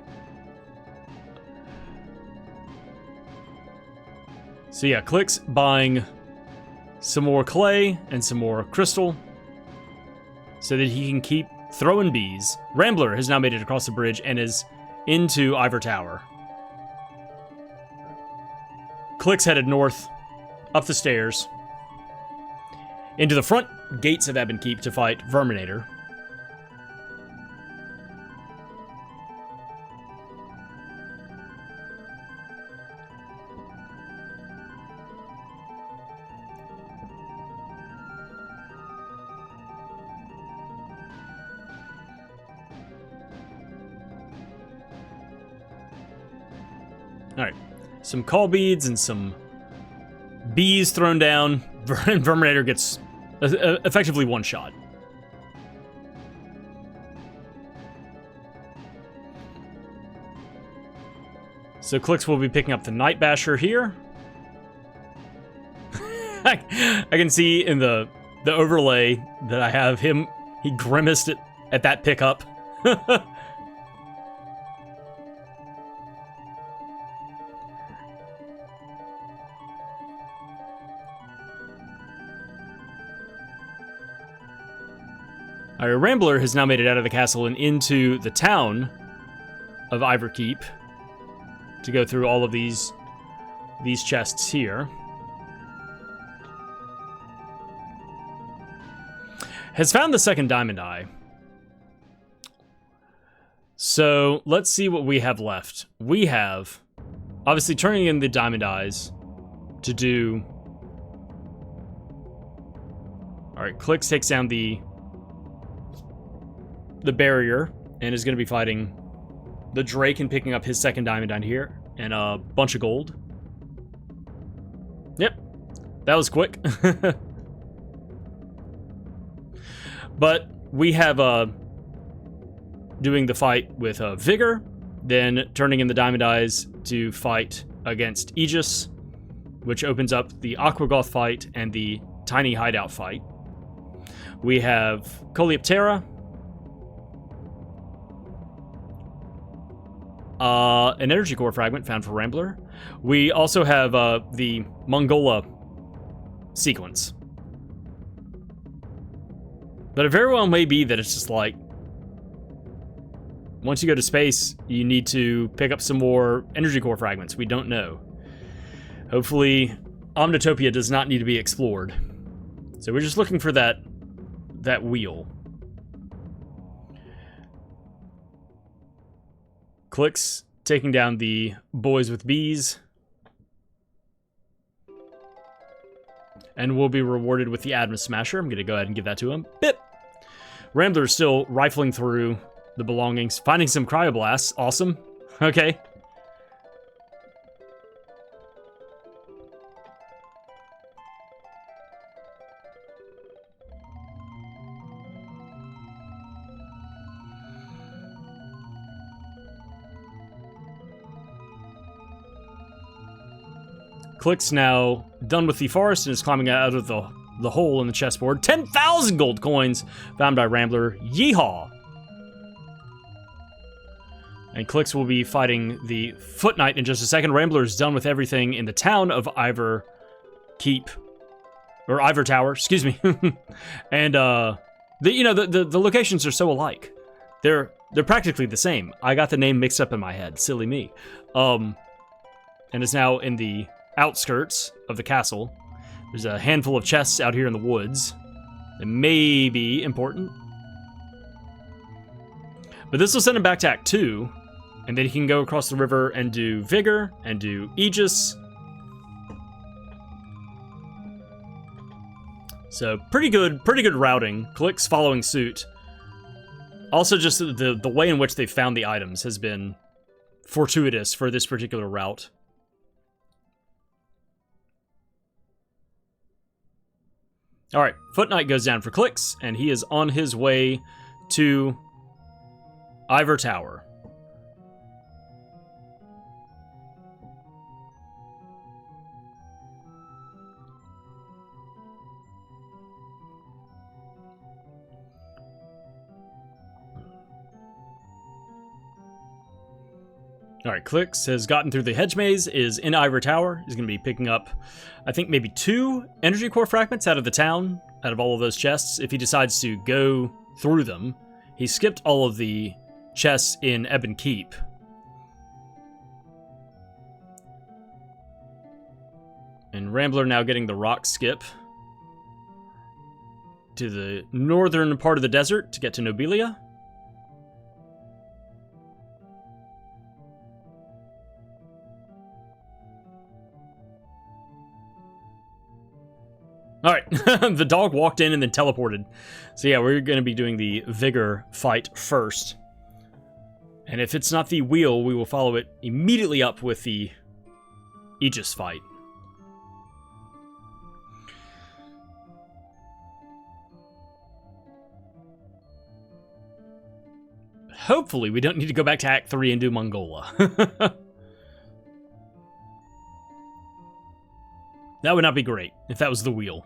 So yeah, Cliqz buying some more clay and some more crystal so that he can keep throwing bees. Rambler has now made it across the bridge and is into Ivor Tower. Cliqz headed north, up the stairs, into the front gates of Ebon Keep to fight Verminator. Alright, some call beads and some bees thrown down. Verminator gets effectively one shot. So Cliqz will be picking up the Night Basher here. I can see in the overlay that I have him, he grimaced at that pickup. Our Rambler has now made it out of the castle and into the town of Ivor Keep to go through all of these chests here. Has found the second diamond eye. So let's see what we have left. We have obviously turning in the diamond eyes to do. All right, Cliqz takes down the barrier and is going to be fighting the Drake and picking up his second diamond down here and a bunch of gold. Yep, that was quick. But we have doing the fight with Vigor, then turning in the diamond eyes to fight against Aegis, which opens up the Aquagoth fight and the Tiny Hideout fight. We have Coleoptera, an energy core fragment found for Rambler. We also have the Mongola sequence. But it very well may be that it's just like, once you go to space, you need to pick up some more energy core fragments. We don't know. Hopefully, Omnitopia does not need to be explored. So we're just looking for that wheel. Cliqz taking down the boys with bees. And we'll be rewarded with the Admin Smasher. I'm going to go ahead and give that to him. Bip! Rambler is still rifling through the belongings, finding some cryoblasts. Awesome. Okay. Cliqz now done with the forest and is climbing out of the hole in the chessboard. 10,000 gold coins found by Rambler. Yeehaw! And Cliqz will be fighting the Foot Knight in just a second. Rambler is done with everything in the town of Ivor Keep. Or Ivor Tower, excuse me. And, the locations are so alike. They're practically the same. I got the name mixed up in my head. Silly me. And is now in the outskirts of the castle. There's a handful of chests out here in the woods that may be important. But this will send him back to Act 2, and then he can go across the river and do Vigor and do Aegis. So pretty good routing. Cliqz following suit. Also, just the way in which they found the items has been fortuitous for this particular route. Alright, Foot Knight goes down for Cliqz, and he is on his way to Ivor Tower. Alright, Cliqz has gotten through the hedge maze, is in Ivor Tower. He's going to be picking up, I think, maybe 2 energy core fragments out of the town, out of all of those chests. If he decides to go through them, He skipped all of the chests in Ebon Keep. And Rambler now getting the rock skip to the northern part of the desert to get to Nobilia. Alright, the dog walked in and then teleported. So yeah, we're going to be doing the Vigor fight first. And if it's not the wheel, we will follow it immediately up with the Aegis fight. Hopefully we don't need to go back to Act 3 and do Mongola. That would not be great if that was the wheel.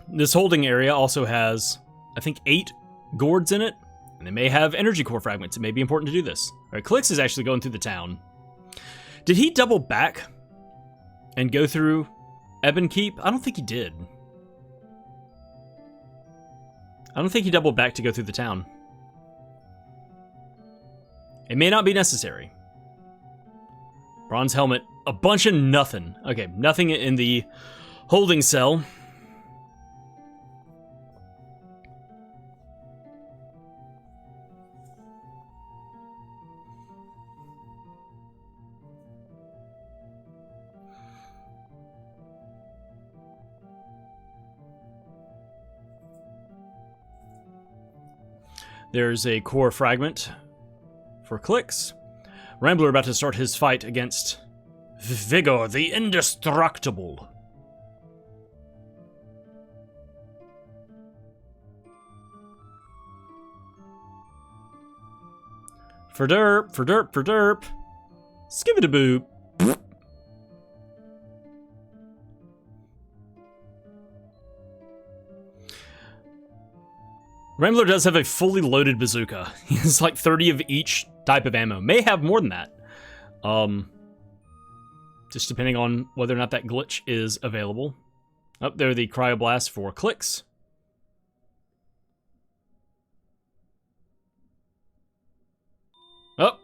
This holding area also has, I think, 8 gourds in it, and they may have energy core fragments. It may be important to do this. All right, Cliqz is actually going through the town. Did he double back and go through Ebon Keep? I don't think he did. I don't think he doubled back to go through the town. It may not be necessary. Bronze helmet. A bunch of nothing. Okay, nothing in the holding cell. There's a core fragment for Cliqz. Rambler about to start his fight against Vigor, the Indestructible. For derp, for derp, for derp. Skibidi-boop. Rambler does have a fully loaded bazooka. He has like 30 of each type of ammo. May have more than that. Just depending on whether or not that glitch is available. Oh, there the cryoblast for Cliqz. Oh,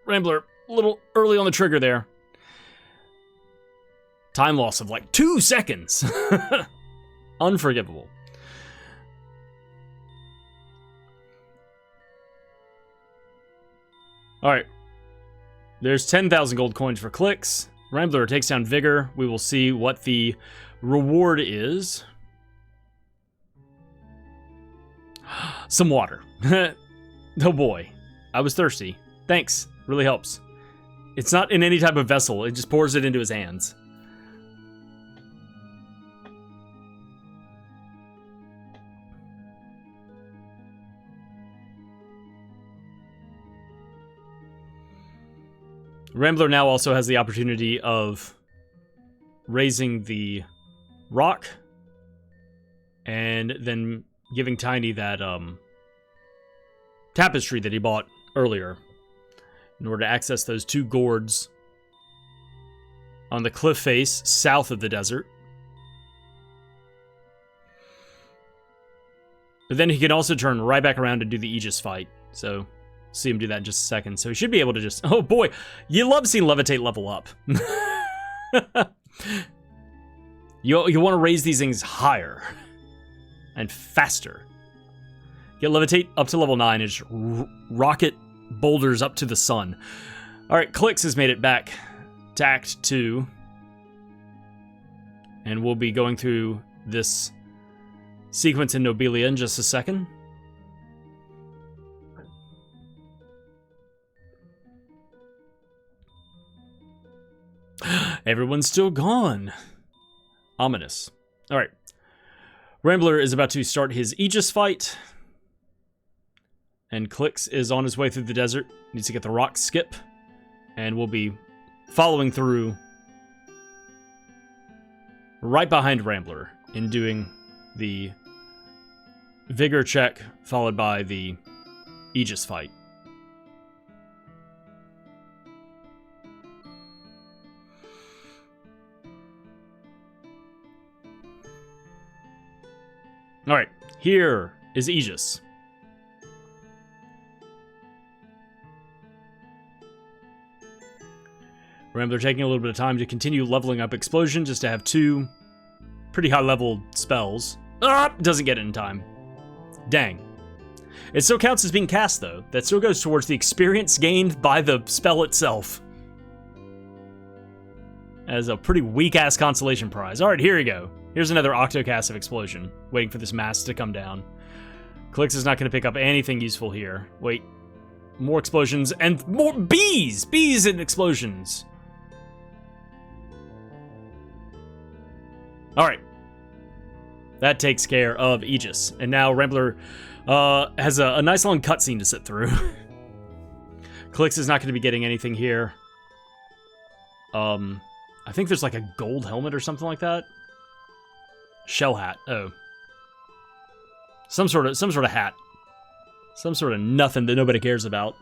Rambler, a little early on the trigger there. Time loss of like 2 seconds. Unforgivable. Alright. There's 10,000 gold coins for Cliqz. Rambler takes down Vigor. We will see what the reward is. Some water. Oh boy. I was thirsty. Thanks. Really helps. It's not in any type of vessel. It just pours it into his hands. Rambler now also has the opportunity of raising the rock and then giving Tiny that tapestry that he bought earlier in order to access those 2 gourds on the cliff face south of the desert. But then he can also turn right back around and do the Aegis fight, so see him do that in just a second. So he should be able to just... Oh boy, you love seeing Levitate level up. You want to raise these things higher and faster. Get Levitate up to level 9 and just rocket boulders up to the sun. Alright, Cliqz has made it back to Act 2. And we'll be going through this sequence in Nobilia in just a second. Everyone's still gone. Ominous. Alright. Rambler is about to start his Aegis fight. And Cliqz is on his way through the desert. Needs to get the rock skip. And we'll be following through right behind Rambler in doing the Vigor check, followed by the Aegis fight. All right, here is Aegis. Rambler taking a little bit of time to continue leveling up Explosion just to have 2 pretty high-level spells. Ah, doesn't get it in time. Dang. It still counts as being cast, though. That still goes towards the experience gained by the spell itself. As a pretty weak-ass consolation prize. All right, here we go. Here's another Octocast of Explosion, waiting for this mass to come down. Cliqz is not going to pick up anything useful here. Wait. More explosions and more bees! Bees and explosions. All right. That takes care of Aegis. And now Rambler has a nice long cutscene to sit through. Cliqz is not going to be getting anything here. I think there's like a gold helmet or something like that. Shell hat. Oh. Some sort of hat. Some sort of nothing that nobody cares about.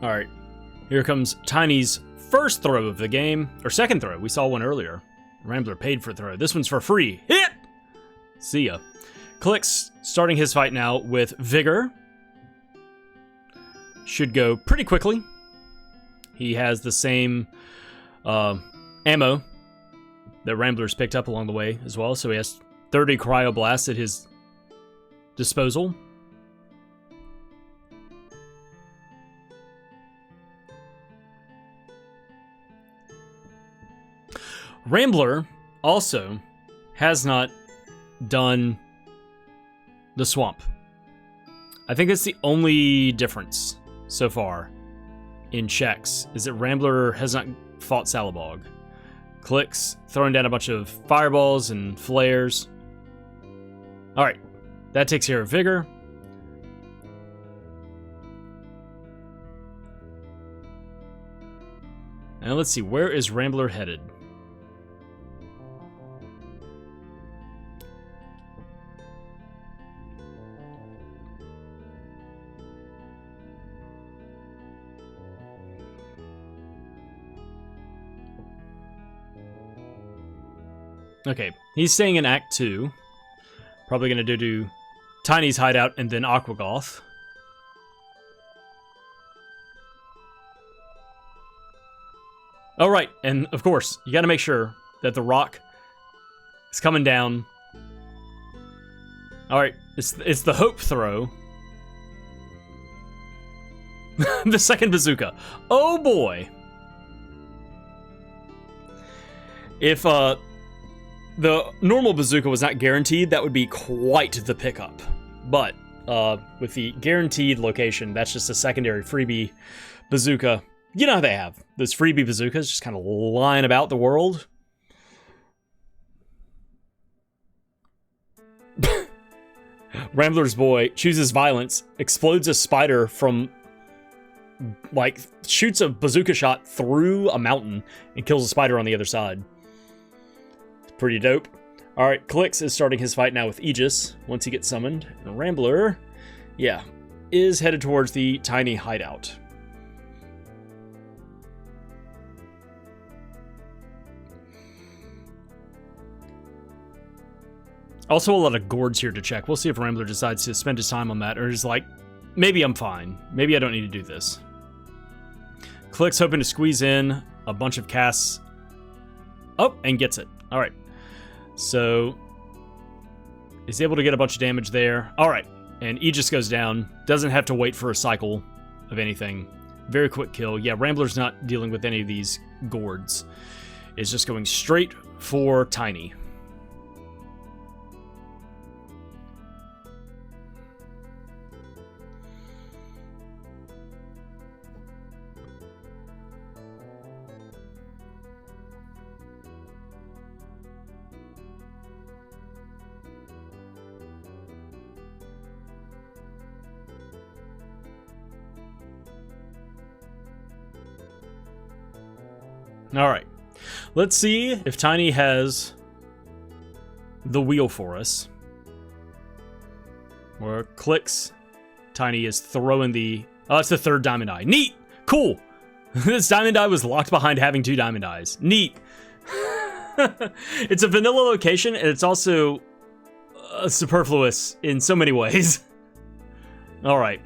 All right, here comes Tiny's first throw of the game, or second throw. We saw one earlier. Rambler paid for a throw. This one's for free. Hit! See ya. Cliqz starting his fight now with Vigor. Should go pretty quickly. He has the same ammo that Rambler's picked up along the way as well, so he has 30 Cryoblasts at his disposal. Rambler also has not done the swamp. I think that's the only difference so far in checks, is that Rambler has not fought Salabog. Cliqz throwing down a bunch of fireballs and flares. Alright, that takes care of Vigor. And let's see, where is Rambler headed? Okay, he's staying in Act 2. Probably going to do Tiny's hideout and then Aquagoth. Oh, right, and of course, you got to make sure that the rock is coming down. All right, it's the hope throw. The second bazooka. Oh boy. If the normal bazooka was not guaranteed, that would be quite the pickup. But with the guaranteed location, that's just a secondary freebie bazooka. You know how they have those freebie bazookas just kind of lying about the world. Rambler's boy chooses violence, explodes a spider from, like, shoots a bazooka shot through a mountain and kills a spider on the other side. Pretty dope. Alright, Cliqz is starting his fight now with Aegis once he gets summoned. And Rambler, yeah, is headed towards the Tiny hideout. Also a lot of gourds here to check. We'll see if Rambler decides to spend his time on that, or is like, maybe I'm fine. Maybe I don't need to do this. Cliqz hoping to squeeze in a bunch of casts. Oh, and gets it. Alright. So, is able to get a bunch of damage there. Alright, and Aegis goes down. Doesn't have to wait for a cycle of anything. Very quick kill. Yeah, Rambler's not dealing with any of these gourds. It's just going straight for Tiny. Alright, Let's see if Tiny has the wheel for us. Or Cliqz. Tiny is throwing the... Oh, it's the third diamond eye. Neat! Cool! This diamond eye was locked behind having 2 diamond eyes. Neat! It's a vanilla location, and it's also superfluous in so many ways. Alright.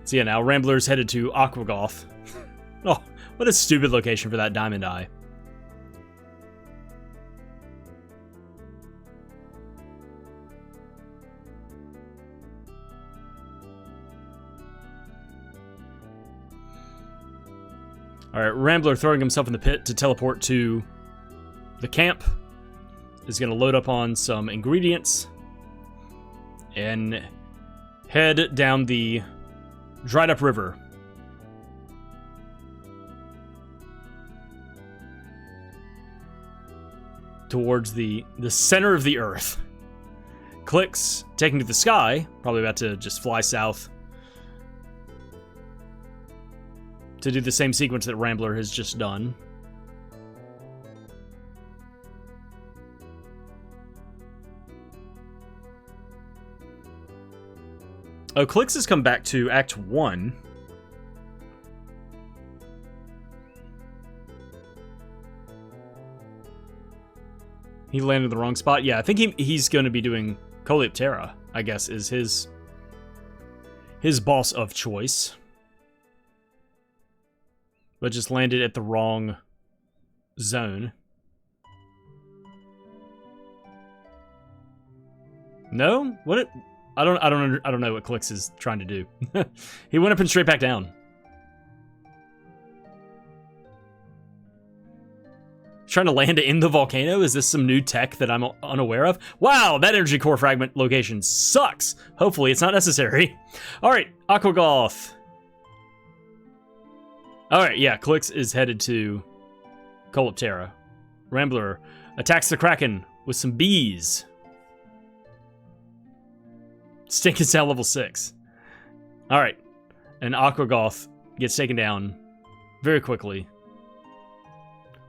So yeah, now Rambler's headed to Aquagoth. Oh, what a stupid location for that diamond eye. Alright, Rambler throwing himself in the pit to teleport to the camp. Is going to load up on some ingredients and head down the dried up river. Towards the center of the earth. Cliqz taking to the sky, probably about to just fly south to do the same sequence that Rambler has just done. Oh, Cliqz has come back to Act 1. He landed in the wrong spot. Yeah, I think he's going to be doing Coleoptera, I guess, is his boss of choice. But just landed at the wrong zone. No? What? I don't know what Cliqz is trying to do. He went up and straight back down. Trying to land in the volcano? Is this some new tech that I'm unaware of? Wow, that energy core fragment location sucks. Hopefully it's not necessary. All right, Aquagoth. All right, yeah, Cliqz is headed to Coleoptera. Rambler attacks the Kraken with some bees. Stinking Sound level 6. All right, and Aquagoth gets taken down very quickly.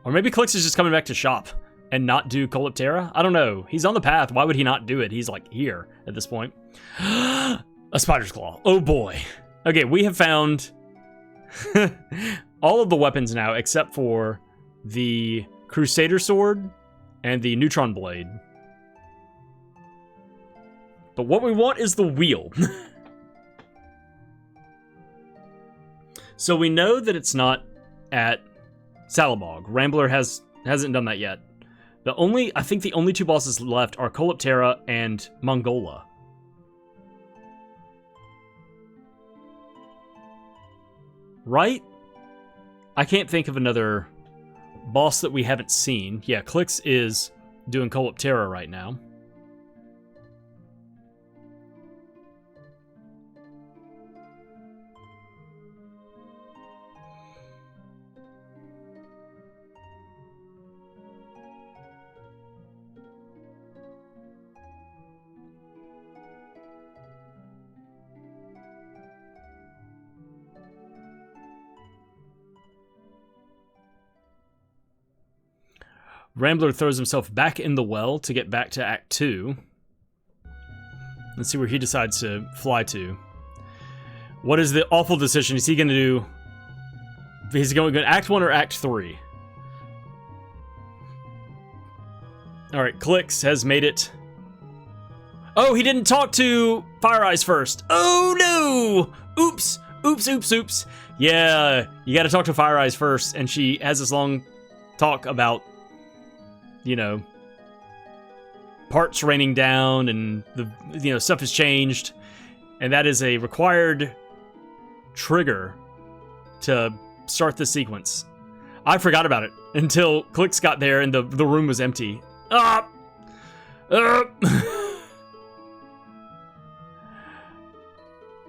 Or maybe Cliqz is just coming back to shop and not do Coleoptera? I don't know. He's on the path. Why would he not do it? He's like here at this point. A spider's claw. Oh boy. Okay, we have found all of the weapons now except for the Crusader sword and the neutron blade. But what we want is the wheel. So we know that it's not at Salabog. Rambler hasn't done that yet. I think the only 2 bosses left are Coleoptera and Mongola. Right? I can't think of another boss that we haven't seen. Yeah, Cliqz is doing Coleoptera right now. Rambler throws himself back in the well to get back to Act 2. Let's see where he decides to fly to. What is the awful decision? Is he going to do... He's going to Act 1 or Act 3? Alright, Cliqz has made it. Oh, he didn't talk to Fire Eyes first. Oh, no! Oops! Oops, oops, oops. Yeah, you gotta talk to Fire Eyes first, and she has this long talk about, you know, parts raining down and the stuff has changed, and that is a required trigger to start the sequence. I forgot about it until Cliqz got there and the room was empty.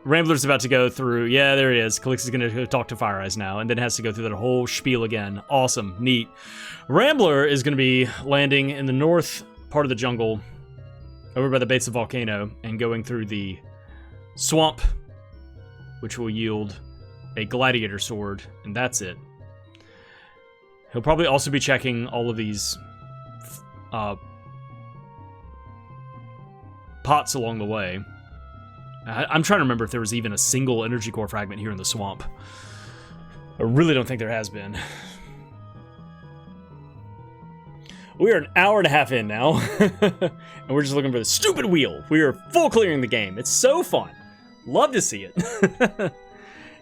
Rambler's about to go through. Yeah, there he is. Cliqz is going to go talk to Fire Eyes now, and then has to go through that whole spiel again. Awesome. Neat. Rambler is going to be landing in the north part of the jungle, over by the base of the volcano, and going through the swamp, which will yield a gladiator sword, and that's it. He'll probably also be checking all of these pots along the way. I'm trying to remember if there was even a single energy core fragment here in the swamp. I really don't think there has been. We are an hour and a half in now, and we're just looking for the stupid wheel. We are full clearing the game. It's so fun. Love to see it.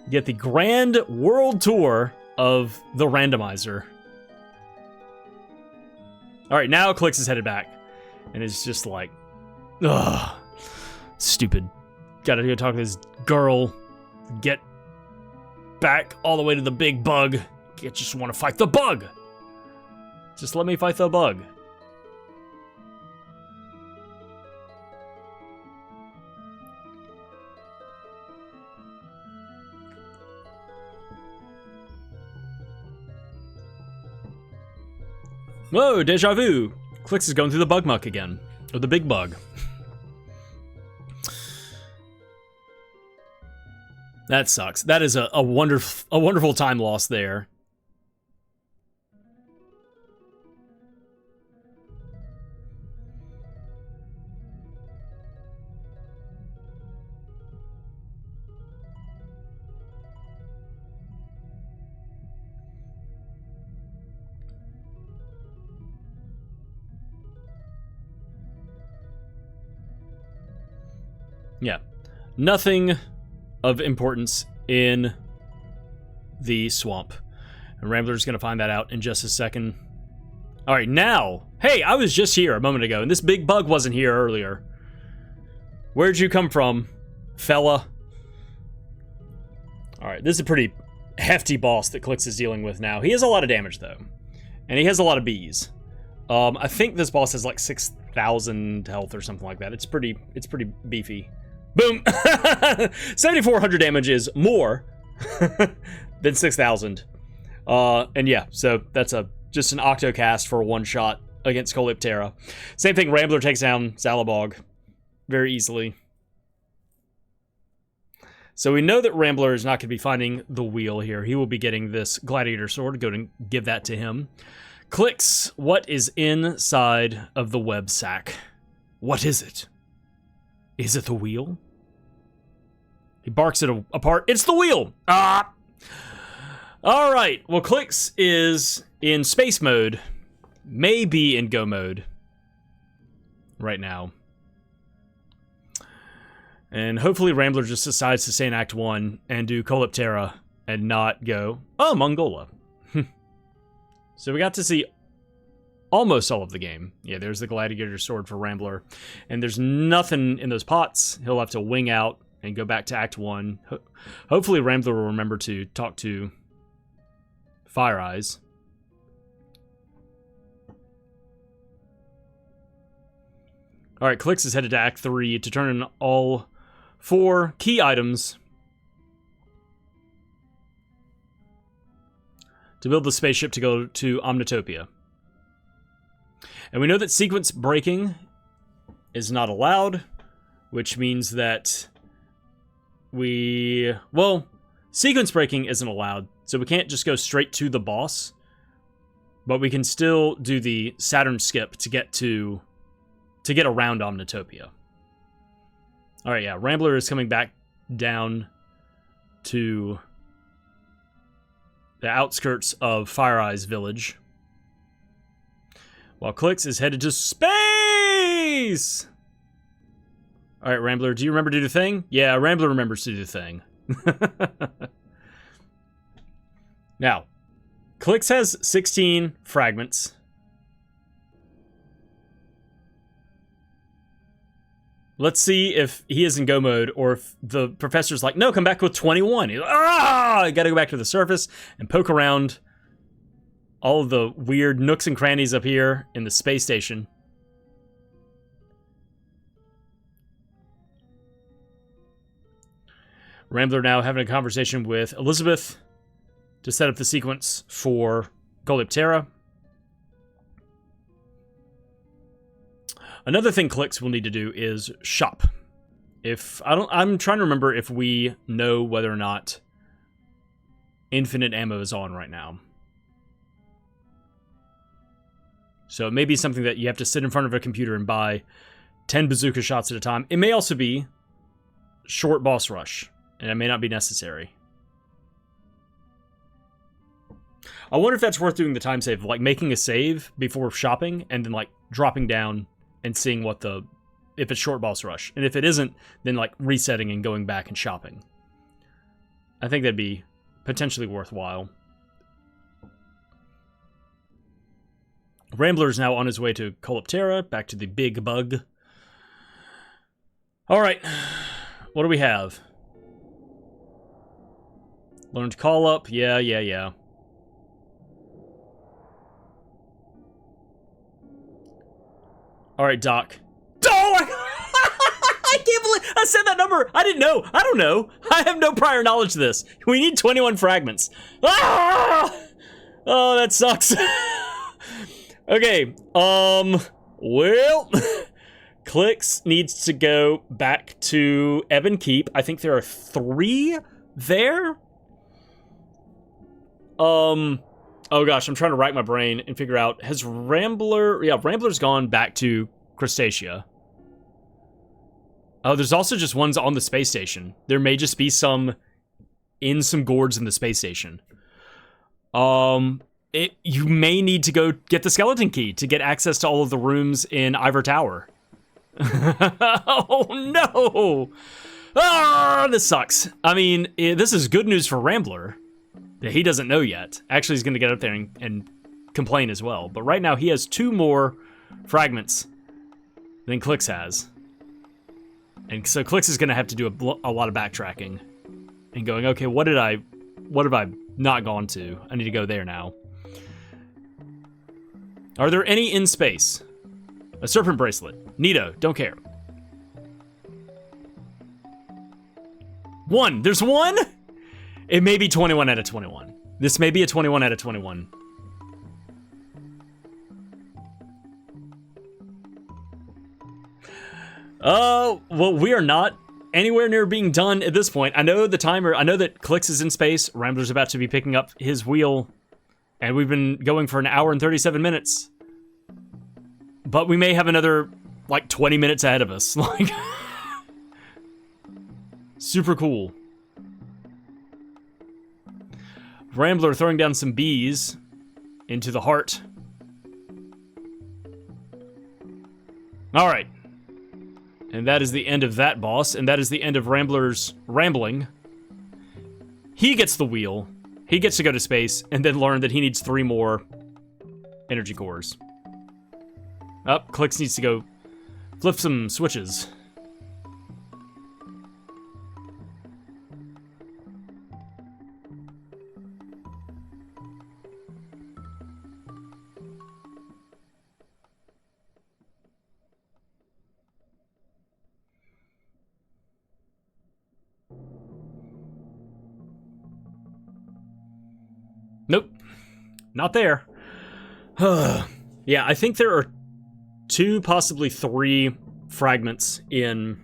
Get the grand world tour of the randomizer. All right, now Cliqz is headed back, and it's just like, ugh, stupid. Gotta go talk to this girl. Get back all the way to the big bug. I just want to fight the bug. Just let me fight the bug. Whoa, deja vu. Cliqz is going through the bug muck again. Or the big bug. That sucks. That is a wonderful time loss there. Yeah. Nothing of importance in the swamp. And Rambler's going to find that out in just a second. All right, now. Hey, I was just here a moment ago, and this big bug wasn't here earlier. Where'd you come from, fella? All right, this is a pretty hefty boss that Cliqz is dealing with now. He has a lot of damage, though. And he has a lot of bees. I think this boss has like 6,000 health or something like that. It's pretty beefy. Boom! 7,400 damage is more than 6,000. And yeah, so that's just an octocast for a one-shot against Coleoptera. Same thing, Rambler takes down Zalabog very easily. So we know that Rambler is not going to be finding the wheel here. He will be getting this gladiator sword. Go and give that to him. Cliqz, what is inside of the web sack? What is it? Is it the wheel? He barks it apart. It's the wheel! Ah! All right. Well, Cliqz is in space mode. Maybe in go mode. Right now. And hopefully Rambler just decides to stay in Act 1 and do Coleoptera and not go, oh, Mongola. So we got to see almost all of the game. Yeah, there's the gladiator sword for Rambler. And there's nothing in those pots. He'll have to wing out and go back to Act 1. Hopefully Rambler will remember to talk to Fire Eyes. All right, Cliqz is headed to Act 3 to turn in all 4 key items to build the spaceship to go to Omnitopia. And we know that sequence breaking is not allowed, which means that sequence breaking isn't allowed, so we can't just go straight to the boss, but we can still do the Saturn skip to get around Omnitopia. All right, yeah, Rambler is coming back down to the outskirts of Fire Eyes Village, while Cliqz is headed to space! All right, Rambler, do you remember to do the thing? Yeah, Rambler remembers to do the thing. Now, Cliqz has 16 fragments. Let's see if he is in go mode or if the professor's like, no, come back with 21. He's like, I gotta go back to the surface and poke around all of the weird nooks and crannies up here in the space station. Rambler now having a conversation with Elizabeth to set up the sequence for Coleoptera. Another thing Cliqz will need to do is shop. I'm trying to remember if we know whether or not infinite ammo is on right now. So it may be something that you have to sit in front of a computer and buy 10 bazooka shots at a time. It may also be short boss rush, and it may not be necessary. I wonder if that's worth doing the time save, like making a save before shopping, and then like dropping down and seeing what if it's short boss rush. And if it isn't, then like resetting and going back and shopping. I think that'd be potentially worthwhile. Rambler's now on his way to Coloptera, back to the big bug. Alright, what do we have? Learned call up, yeah. Alright, Doc. Oh, I can't believe I said that number. I didn't know. I don't know. I have no prior knowledge of this. We need 21 fragments. Ah! Oh, that sucks. Okay, well, Cliqz needs to go back to Ebon Keep. I think there are 3 there. Oh gosh, I'm trying to rack my brain and figure out, has Rambler... Yeah, Rambler's gone back to Crustacea. Oh, there's also just ones on the space station. There may just be some in some gourds in the space station. You may need to go get the skeleton key to get access to all of the rooms in Ivor Tower. Oh no! Ah, this sucks. I mean, this is good news for Rambler. That he doesn't know yet. Actually, he's going to get up there and complain as well. But right now, he has 2 more fragments than Cliqz has. And so Cliqz is going to have to do a lot of backtracking. And going, okay, what have I not gone to? I need to go there now. Are there any in space? A serpent bracelet. Neato, don't care. 1, there's 1? It may be 21 out of 21. This may be a 21 out of 21. Well, we are not anywhere near being done at this point. I know the timer, I know that Cliqz is in space, Rambler's about to be picking up his wheel, and we've been going for an hour and 37 minutes. But we may have another, like, 20 minutes ahead of us. Like, super cool. Rambler throwing down some bees into the heart. Alright. And that is the end of that boss, and that is the end of Rambler's rambling. He gets the wheel. He gets to go to space, and then learn that he needs 3 more energy cores. Cliqz needs to go flip some switches. Nope. Not there. Yeah, I think there are 2, possibly 3 fragments in...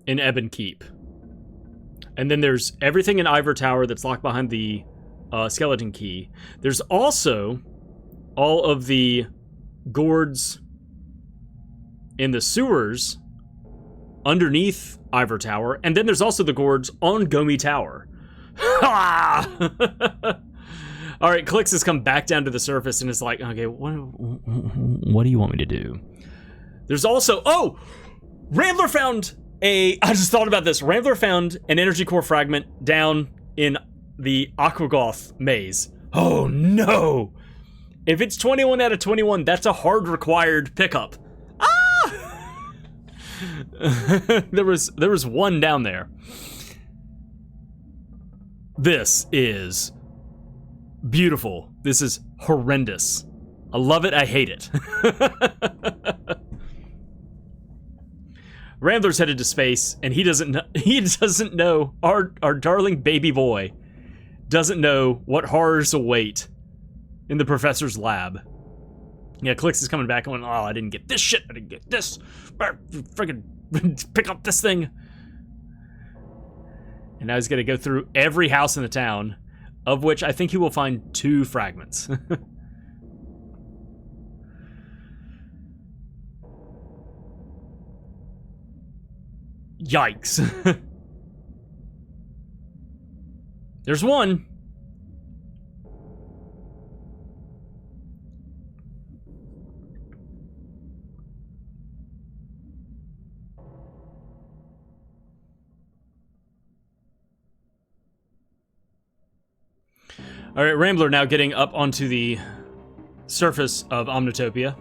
Ebon Keep. And then there's everything in Ivor Tower that's locked behind the skeleton key. There's also all of the gourds in the sewers underneath Ivor Tower, and then there's also the gourds on Gomi Tower. Alright, Cliqz has come back down to the surface and is like, okay, what do you want me to do? There's also, oh! Rambler found I just thought about this. Rambler found an energy core fragment down in the Aquagoth maze. Oh no! If it's 21 out of 21, that's a hard required pickup. there was 1 down there. This is beautiful. This is horrendous. I love it, I hate it. Rambler's headed to space, and he doesn't know, our darling baby boy doesn't know what horrors await in the professor's lab. Yeah, Cliqz is coming back and going, oh, I didn't get this shit, I didn't get this. Friggin' pick up this thing. And now he's going to go through every house in the town, of which I think he will find 2 fragments. Yikes. There's one. All right, Rambler now getting up onto the surface of Omnitopia.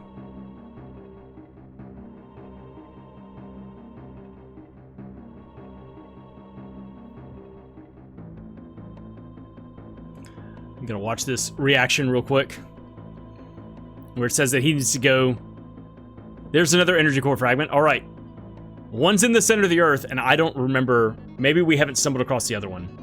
I'm gonna watch this reaction real quick, where it says that he needs to go. There's another energy core fragment. All right, one's in the center of the Earth, and I don't remember. Maybe we haven't stumbled across the other one.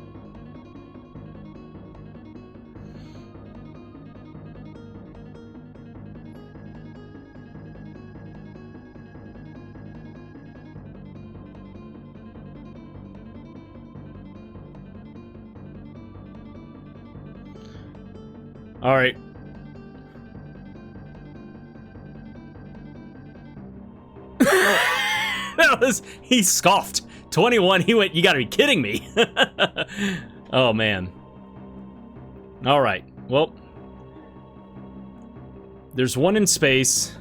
All right. He scoffed. 21, he went, you gotta be kidding me. Oh, man. All right, well. There's one in space.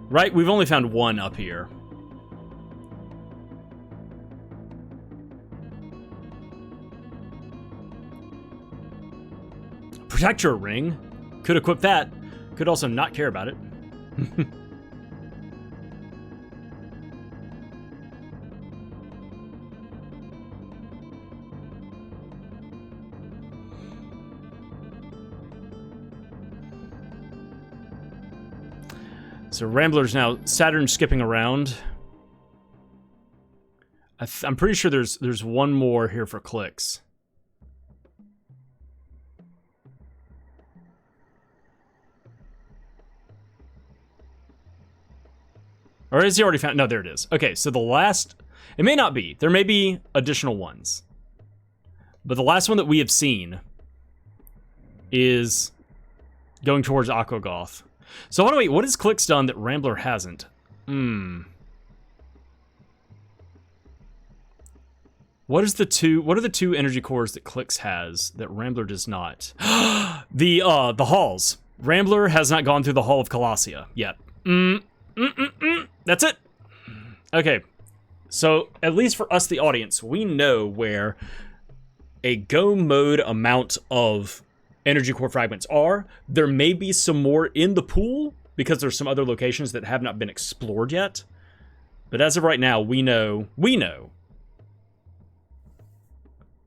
Right, we've only found one up here. Protector ring. Could equip that. Could also not care about it. So Rambler's now Saturn skipping around. I'm pretty sure there's one more here for Cliqz. Or is he already found? No, there it is. Okay, so the last... It may not be. There may be additional ones. But the last one that we have seen is going towards Aquagoth. So wait, what has Cliqz done that Rambler hasn't? What are the two energy cores that Cliqz has that Rambler does not? The halls. Rambler has not gone through the Hall of Colossia yet. That's it. Okay. So, at least for us, the audience, we know where a go mode amount of energy core fragments are. There may be some more in the pool, because there's some other locations that have not been explored yet. But as of right now, we know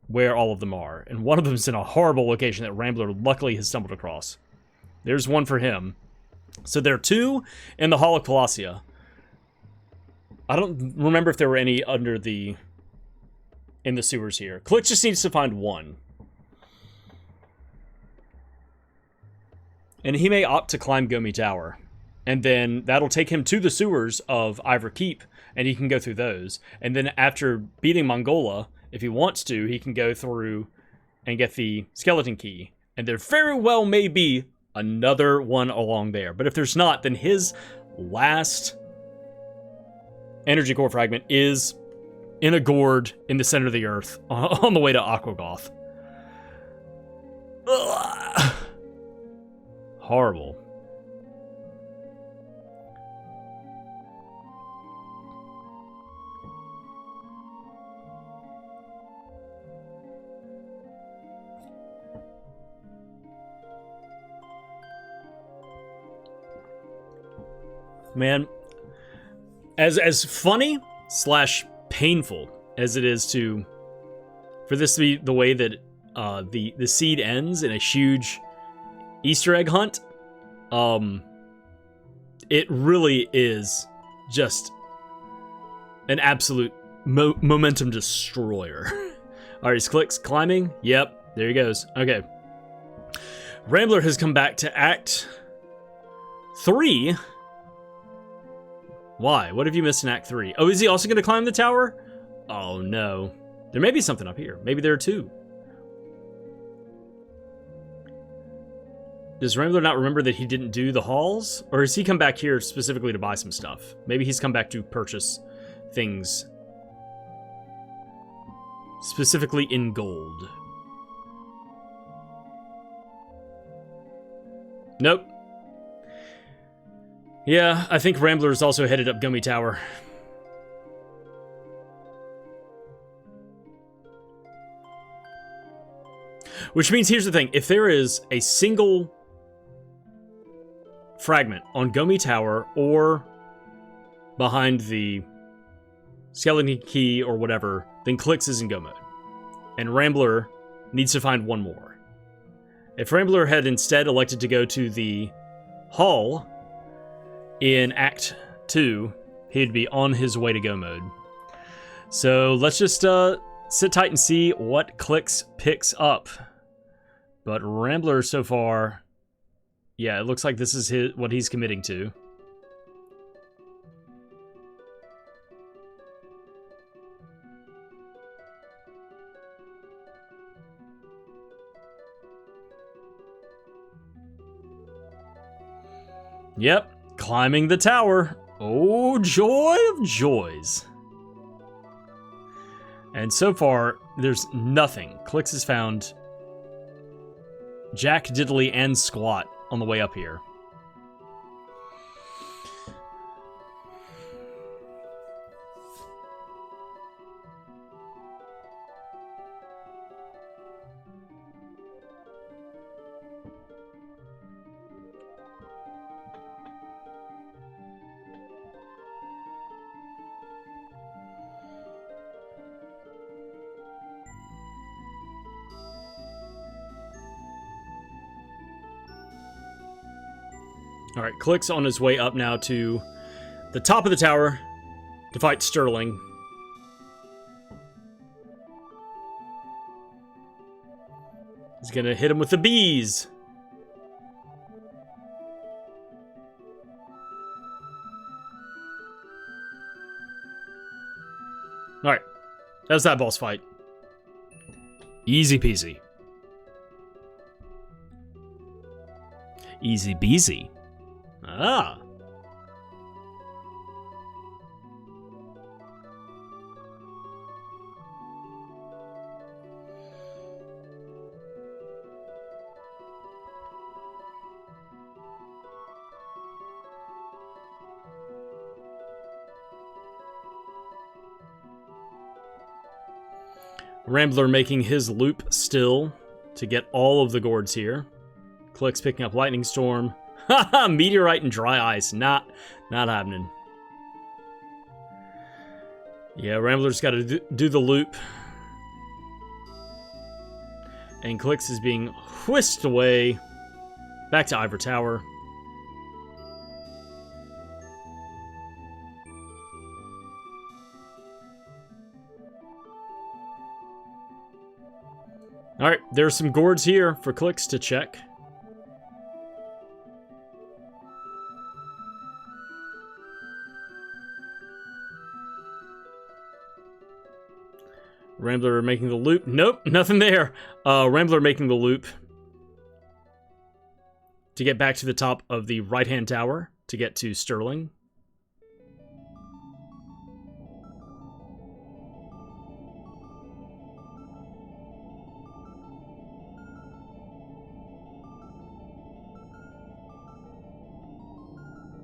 where all of them are. And one of them is in a horrible location that Rambler luckily has stumbled across. There's one for him. So there are 2 in the Hall of Colossia. I don't remember if there were any in the sewers here. Cliqz just needs to find 1. And he may opt to climb Gomi Tower. And then that'll take him to the sewers of Ivor Keep, and he can go through those. And then after beating Mongola, if he wants to, he can go through and get the skeleton key. And there very well may be another one along there. But if there's not, then his last energy core fragment is in a gourd in the center of the Earth on the way to Aquagoth. Ugh. Horrible. Man, as funny / painful as it is for this to be the way that the seed ends in a huge Easter egg hunt, it really is just an absolute momentum destroyer. All right, is Cliqz climbing? Yep, there he goes. Okay. Rambler has come back to Act 3. Why? What have you missed in Act 3? Oh, is he also going to climb the tower? Oh, no. There may be something up here. Maybe there are two. Does Rambler not remember that he didn't do the halls? Or has he come back here specifically to buy some stuff? Maybe he's come back to purchase things specifically in gold. Nope. Yeah, I think Rambler is also headed up Gummy Tower. Which means, here's the thing. If there is a single fragment on Gummy Tower or behind the skeleton key or whatever, then Cliqz is in go mode. And Rambler needs to find one more. If Rambler had instead elected to go to the hall in Act 2, he'd be on his way to go mode. So let's just sit tight and see what Cliqz picks up. But Rambler so far, yeah, it looks like this is what he's committing to. Yep, climbing the tower. Oh, joy of joys. And so far, there's nothing. Cliqz has found Jack, Diddley, and Squat on the way up here. All right, Cliqz on his way up now to the top of the tower to fight Sterling. He's gonna hit him with the bees. All right, that was that boss fight. Easy peasy. Easy beasy. Ah. Rambler making his loop still to get all of the gourds here. Cliqz picking up Lightning Storm. Haha, Meteorite and Dry Ice. Not happening. Yeah, Rambler's got to do the loop. And Cliqz is being whisked away back to Ivor Tower. Alright, there's some gourds here for Cliqz to check. Rambler making the loop. Nope, nothing there. Rambler making the loop to get back to the top of the right-hand tower to get to Sterling.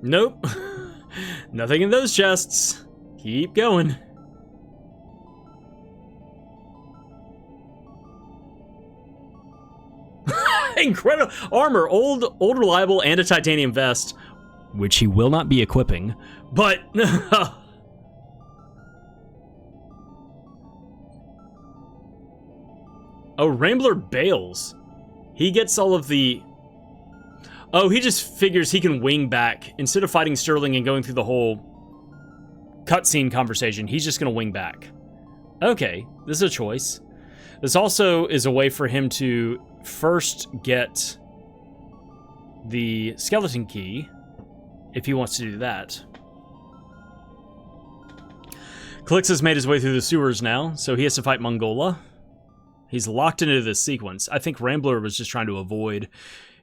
Nope. Nothing in those chests. Keep going. Incredible armor, old reliable, and a titanium vest, which he will not be equipping, but oh, Rambler bails. He gets all of the... Oh, he just figures he can wing back. Instead of fighting Sterling and going through the whole cutscene conversation, he's just gonna wing back. Okay, this is a choice. This also is a way for him to first get the skeleton key, if he wants to do that. Cliqz has made his way through the sewers now, so he has to fight Mongola. He's locked into this sequence. I think Rambler was just trying to avoid...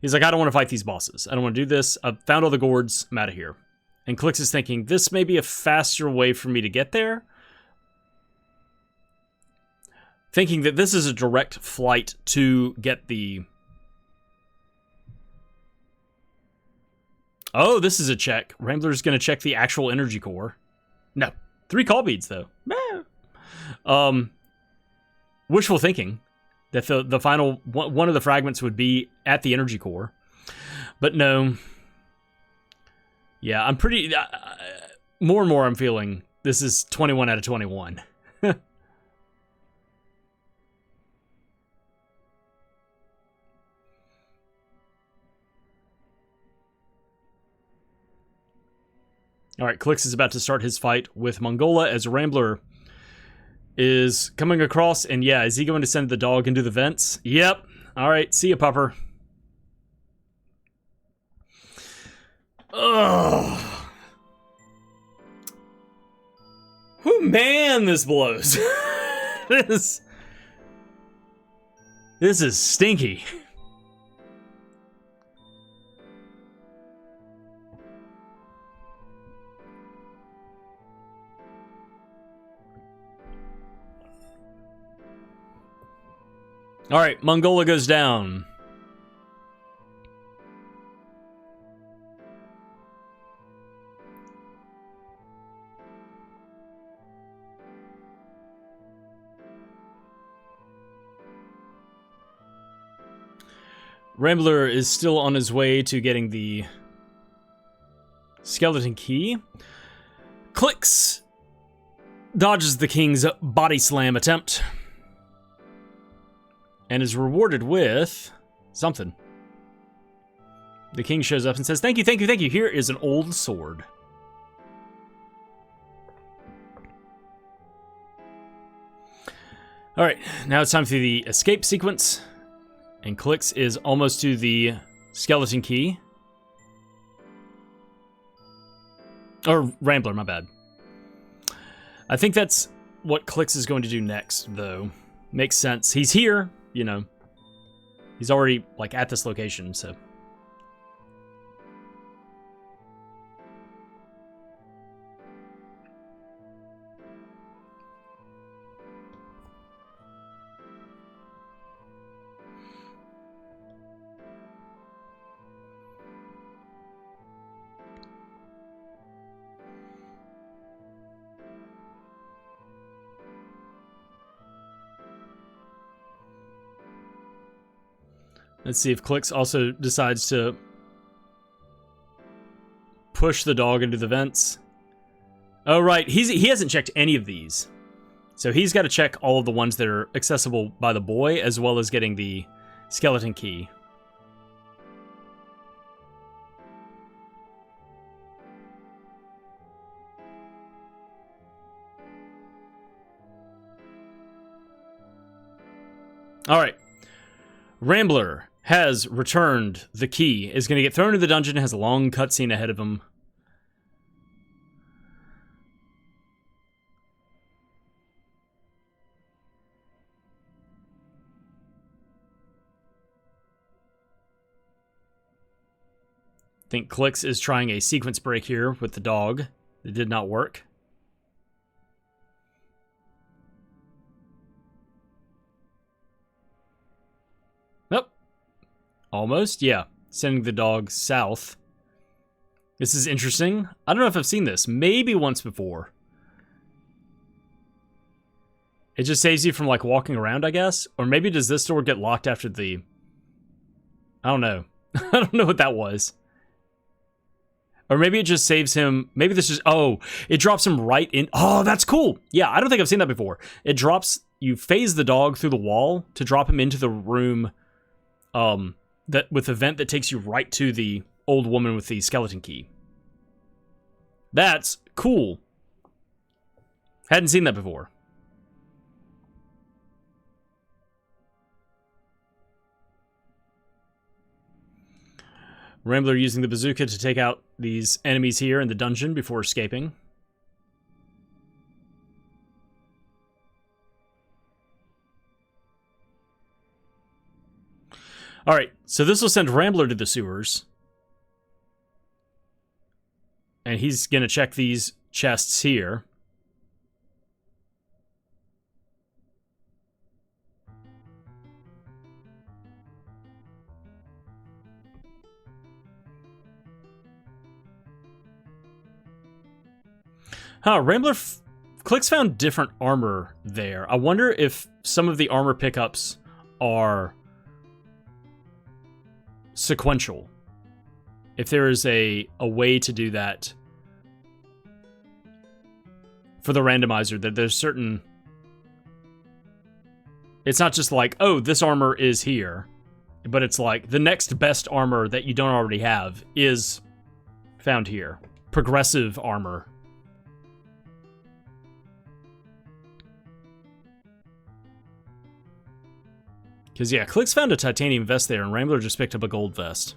He's like, I don't want to fight these bosses. I don't want to do this. I've found all the gourds. I'm out of here. And Cliqz is thinking, this may be a faster way for me to get there. Thinking that this is a direct flight to get the... Oh, this is a check. Rambler's going to check the actual energy core. No. 3 call beads, though. Wishful thinking. That the final one of the fragments would be at the energy core. But no. Yeah, I'm pretty... more and more I'm feeling this is 21 out of 21. Alright, Cliqz is about to start his fight with Mongola as Rambler is coming across, and yeah, is he going to send the dog into the vents? Yep. Alright, see ya, pupper. Ugh. Oh man, this blows. This is stinky. All right, Mongola goes down. Rambler is still on his way to getting the skeleton key. Cliqz dodges the king's body slam attempt. And is rewarded with something. The king shows up and says, thank you, thank you, thank you. Here is an old sword. All right, now it's time for the escape sequence. And Cliqz is almost to the skeleton key. Or Rambler, my bad. I think that's what Cliqz is going to do next, though. Makes sense. He's here. You know, he's already, like, at this location, so. Let's see if Cliqz also decides to push the dog into the vents. Oh, right. He hasn't checked any of these. So he's got to check all of the ones that are accessible by the boy, as well as getting the skeleton key. All right. Rambler has returned the key, is going to get thrown into the dungeon, has a long cutscene ahead of him. I think Cliqz is trying a sequence break here with the dog. It did not work. Almost, yeah. Sending the dog south. This is interesting. I don't know if I've seen this. Maybe once before. It just saves you from, like, walking around, I guess? Or maybe does this door get locked after the... I don't know. I don't know what that was. Or maybe it just saves him... Maybe this is... Oh, it drops him right in... Oh, that's cool! Yeah, I don't think I've seen that before. It drops... You phase the dog through the wall to drop him into the room... that with the vent that takes you right to the old woman with the skeleton key. That's cool. Hadn't seen that before. Rambler using the bazooka to take out these enemies here in the dungeon before escaping. Alright, so this will send Rambler to the sewers. And he's going to check these chests here. Huh, Cliqz found different armor there. I wonder if some of the armor pickups are sequential. If there is a way to do that for the randomizer, that there's certain... It's not just like, oh, this armor is here, but it's like the next best armor that you don't already have is found here. Progressive armor. Because, yeah, Cliqz found a titanium vest there, and Rambler just picked up a gold vest.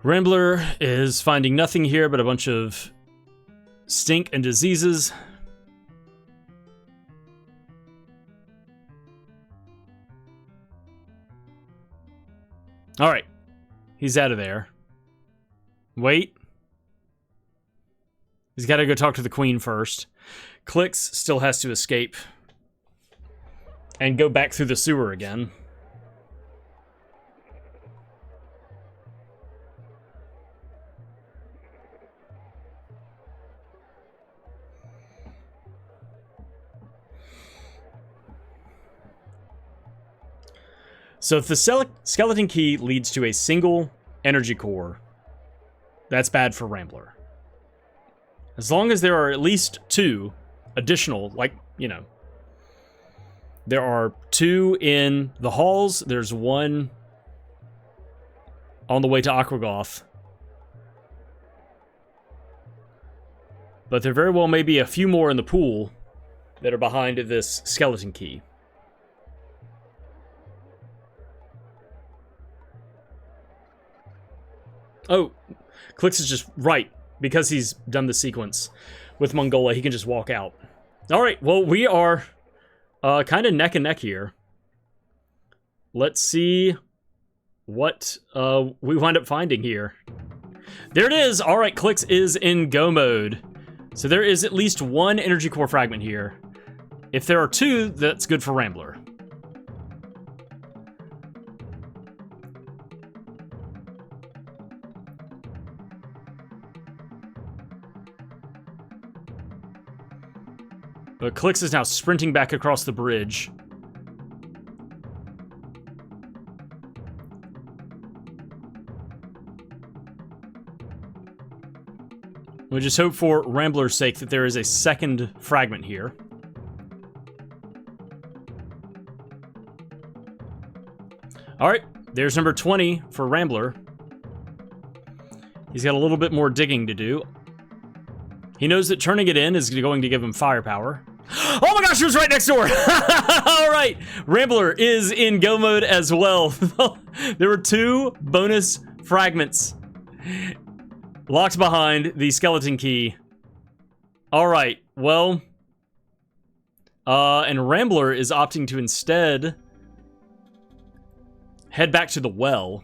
Rambler is finding nothing here but a bunch of stink and diseases. Alright. He's out of there. Wait. He's got to go talk to the queen first. Cliqz still has to escape and go back through the sewer again. So if the skeleton key leads to a single energy core, that's bad for Rambler. As long as there are at least two additional, like, you know, there are two in the halls, there's one on the way to Aquagoth. But there very well may be a few more in the pool that are behind this skeleton key. Oh, Cliqz is just right. Because he's done the sequence with Mongola, he can just walk out. Alright, well, we are kind of neck and neck here. Let's see what we wind up finding here. There it is! Alright, Cliqz is in go mode. So there is at least one energy core fragment here. If there are two, that's good for Rambler. But Cliqz is now sprinting back across the bridge. We just hope for Rambler's sake that there is a second fragment here. Alright, there's number 20 for Rambler. He's got a little bit more digging to do. He knows that turning it in is going to give him firepower. Oh my gosh, it was right next door! Alright, Rambler is in go mode as well. There were two bonus fragments locked behind the skeleton key. Alright, well... and Rambler is opting to instead head back to the well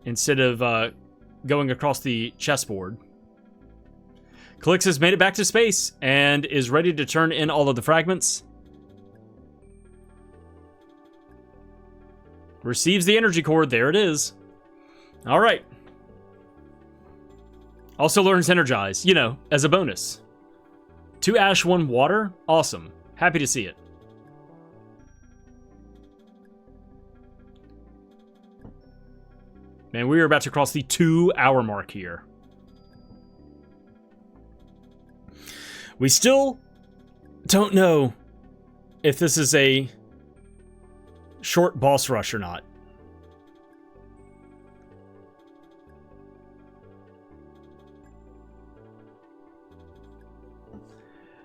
instead of going across the chessboard. Cliqz has made it back to space and is ready to turn in all of the fragments. Receives the energy core. There it is. All right. Also learns Energize, you know, as a bonus. 2 ash, 1 water. Awesome. Happy to see it. Man, we are about to cross the 2-hour mark here. We still don't know if this is a short boss rush or not.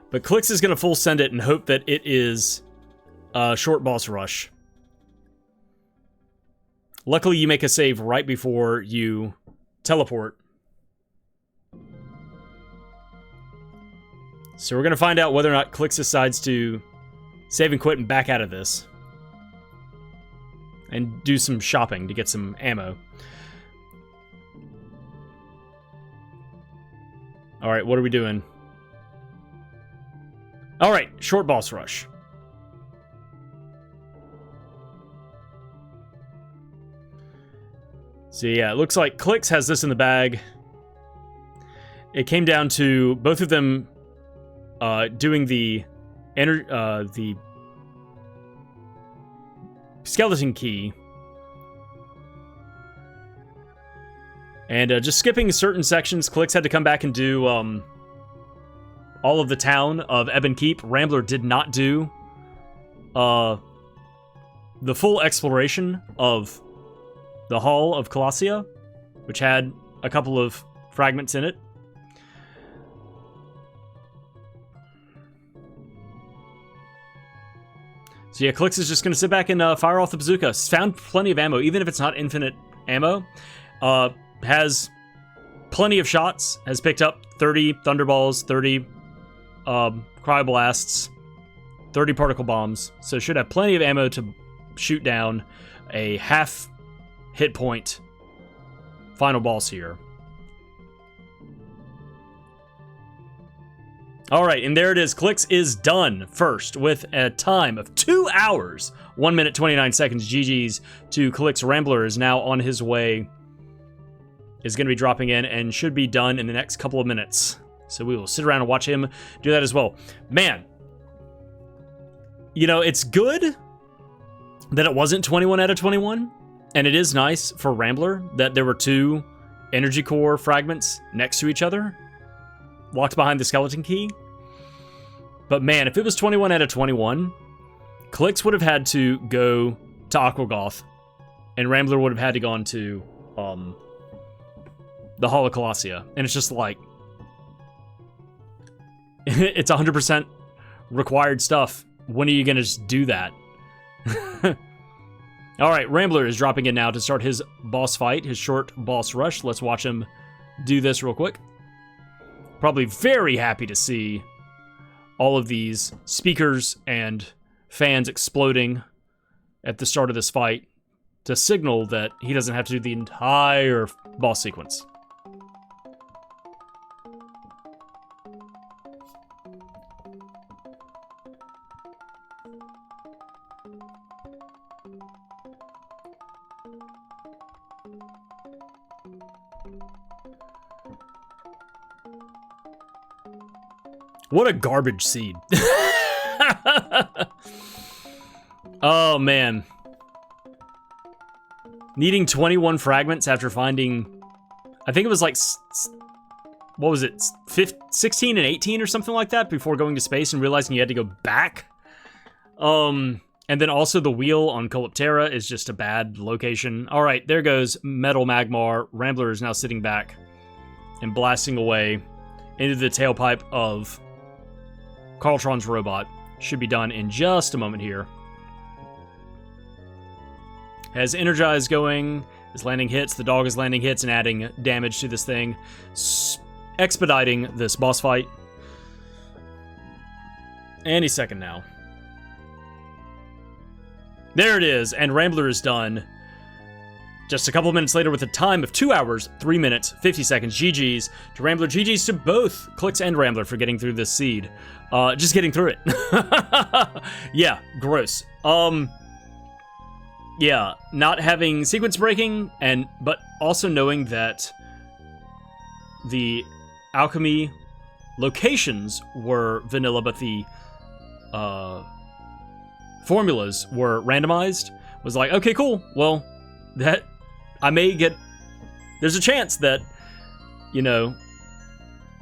But Cliqz is going to full send it and hope that it is a short boss rush. Luckily, you make a save right before you teleport. So we're going to find out whether or not Cliqz decides to save and quit and back out of this. And do some shopping to get some ammo. Alright, what are we doing? Alright, short boss rush. So yeah, it looks like Cliqz has this in the bag. It came down to both of them doing the skeleton key. And just skipping certain sections, Cliqz had to come back and do all of the town of Ebon Keep. Rambler did not do the full exploration of the Hall of Colossia, which had a couple of fragments in it. So yeah, Cliqz is just going to sit back and fire off the bazooka. Found plenty of ammo, even if it's not infinite ammo. Has plenty of shots. Has picked up 30 Thunderballs, 30 Cryoblasts, 30 Particle Bombs. So should have plenty of ammo to shoot down a half hit point final boss here. Alright, and there it is. Cliqz is done first with a time of 2 hours, 1 minute, 29 seconds. GG's to Cliqz. Rambler is now on his way. Is going to be dropping in and should be done in the next couple of minutes. So we will sit around and watch him do that as well. Man, you know, it's good that it wasn't 21 out of 21. And it is nice for Rambler that there were 2 energy core fragments next to each other, locked behind the skeleton key. But man, if it was 21 out of 21, Cliqz would have had to go to Aquagoth, and Rambler would have had to gone to the Hall of Colossia. And it's just like, it's 100% required stuff. When are you going to just do that? Alright, Rambler is dropping in now to start his boss fight, his short boss rush. Let's watch him do this real quick. Probably very happy to see all of these speakers and fans exploding at the start of this fight to signal that he doesn't have to do the entire boss sequence. What a garbage seed. Oh, man. Needing 21 fragments after finding, I think it was like, what was it, 16 and 18 or something like that before going to space and realizing you had to go back. And then also the wheel on Calyptera is just a bad location. All right, there goes Metal Magmar. Rambler is now sitting back and blasting away into the tailpipe of Carltron's robot. Should be done in just a moment here. Has Energize going, is landing hits, the dog is landing hits and adding damage to this thing. Expediting this boss fight. Any second now. There it is, and Rambler is done. Just a couple of minutes later with a time of 2 hours, 3 minutes, 50 seconds. GG's to Rambler. GG's to both Cliqz and Rambler for getting through this seed. Just getting through it. Yeah, gross. Yeah, not having sequence breaking, but also knowing that the alchemy locations were vanilla, but the formulas were randomized, was like, okay, cool. Well, that I may get, there's a chance that, you know,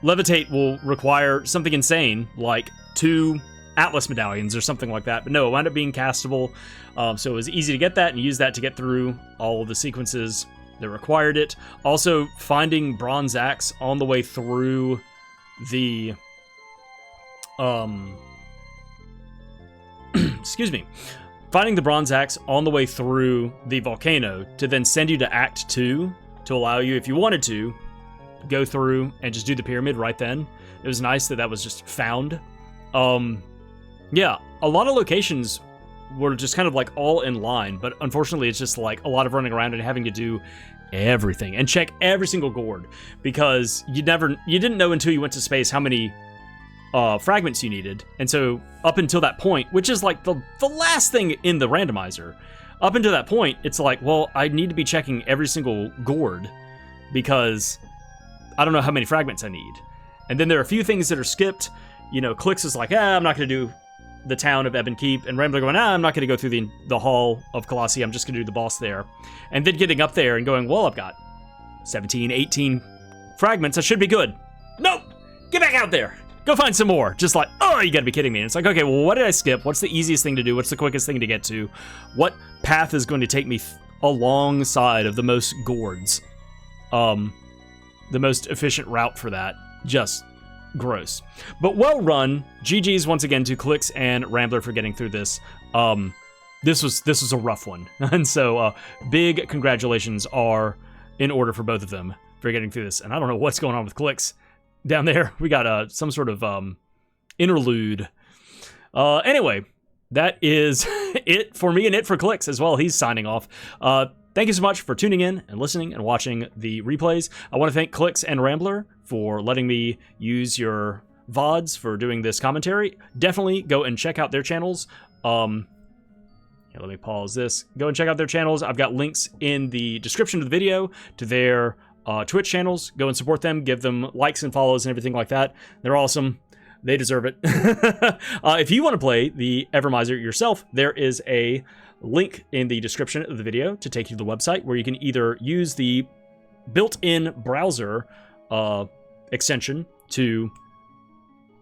Levitate will require something insane, like 2 Atlas medallions or something like that. But no, it wound up being castable, so it was easy to get that and use that to get through all of the sequences that required it. Also, finding Bronze Axe on the way through the, excuse me, finding the Bronze Axe on the way through the volcano to then send you to Act 2 to allow you, if you wanted to, go through and just do the pyramid right then. It was nice that that was just found. Yeah, a lot of locations were just kind of like all in line, but unfortunately it's just like a lot of running around and having to do everything and check every single gourd, because you didn't know until you went to space how many fragments you needed. And so up until that point, which is like the last thing in the randomizer, up until that point, it's like, well, I need to be checking every single gourd because I don't know how many fragments I need. And then there are a few things that are skipped. You know, Cliqz is like, I'm not going to do the town of Ebon Keep, and Rambler going, I'm not going to go through the hall of Colossi, I'm just going to do the boss there. And then getting up there and going, well, I've got 17, 18 fragments, I should be good. Nope! Get back out there! Go find some more! Just like, oh, you gotta be kidding me. And it's like, okay, well, what did I skip? What's the easiest thing to do? What's the quickest thing to get to? What path is going to take me alongside of the most gourds? The most efficient route for that. Just gross. But well run. GG's once again to Cliqz and Rambler for getting through this. This was a rough one. And so big congratulations are in order for both of them for getting through this. And I don't know what's going on with Cliqz down there. We got some sort of interlude. Anyway, that is it for me and it for Cliqz as well. He's signing off. Thank you so much for tuning in and listening and watching the replays. I want to thank Cliqz and Rambler for letting me use your VODs for doing this commentary. Definitely go and check out their channels. Let me pause this. Go and check out their channels. I've got links in the description of the video to their Twitch channels. Go and support them. Give them likes and follows and everything like that. They're awesome. They deserve it. If you want to play the Evermizer yourself, there is a link in the description of the video to take you to the website where you can either use the built-in browser extension to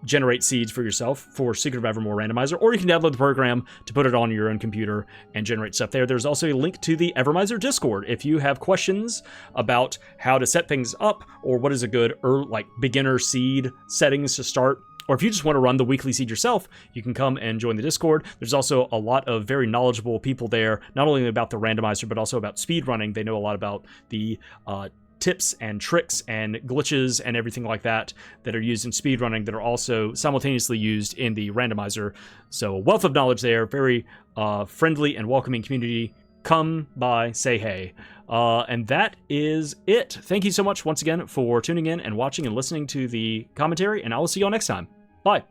generate seeds for yourself for Secret of Evermore Randomizer, or you can download the program to put it on your own computer and generate stuff there. There's also a link to the Evermizer Discord if you have questions about how to set things up or what is a good beginner seed settings to start. Or if you just want to run the weekly seed yourself, you can come and join the Discord. There's also a lot of very knowledgeable people there, not only about the randomizer, but also about speed running. They know a lot about the tips and tricks and glitches and everything like that that are used in speedrunning that are also simultaneously used in the randomizer. So a wealth of knowledge there, very friendly and welcoming community. Come by, say hey. And that is it. Thank you so much once again for tuning in and watching and listening to the commentary, and I will see you all next time. Bye.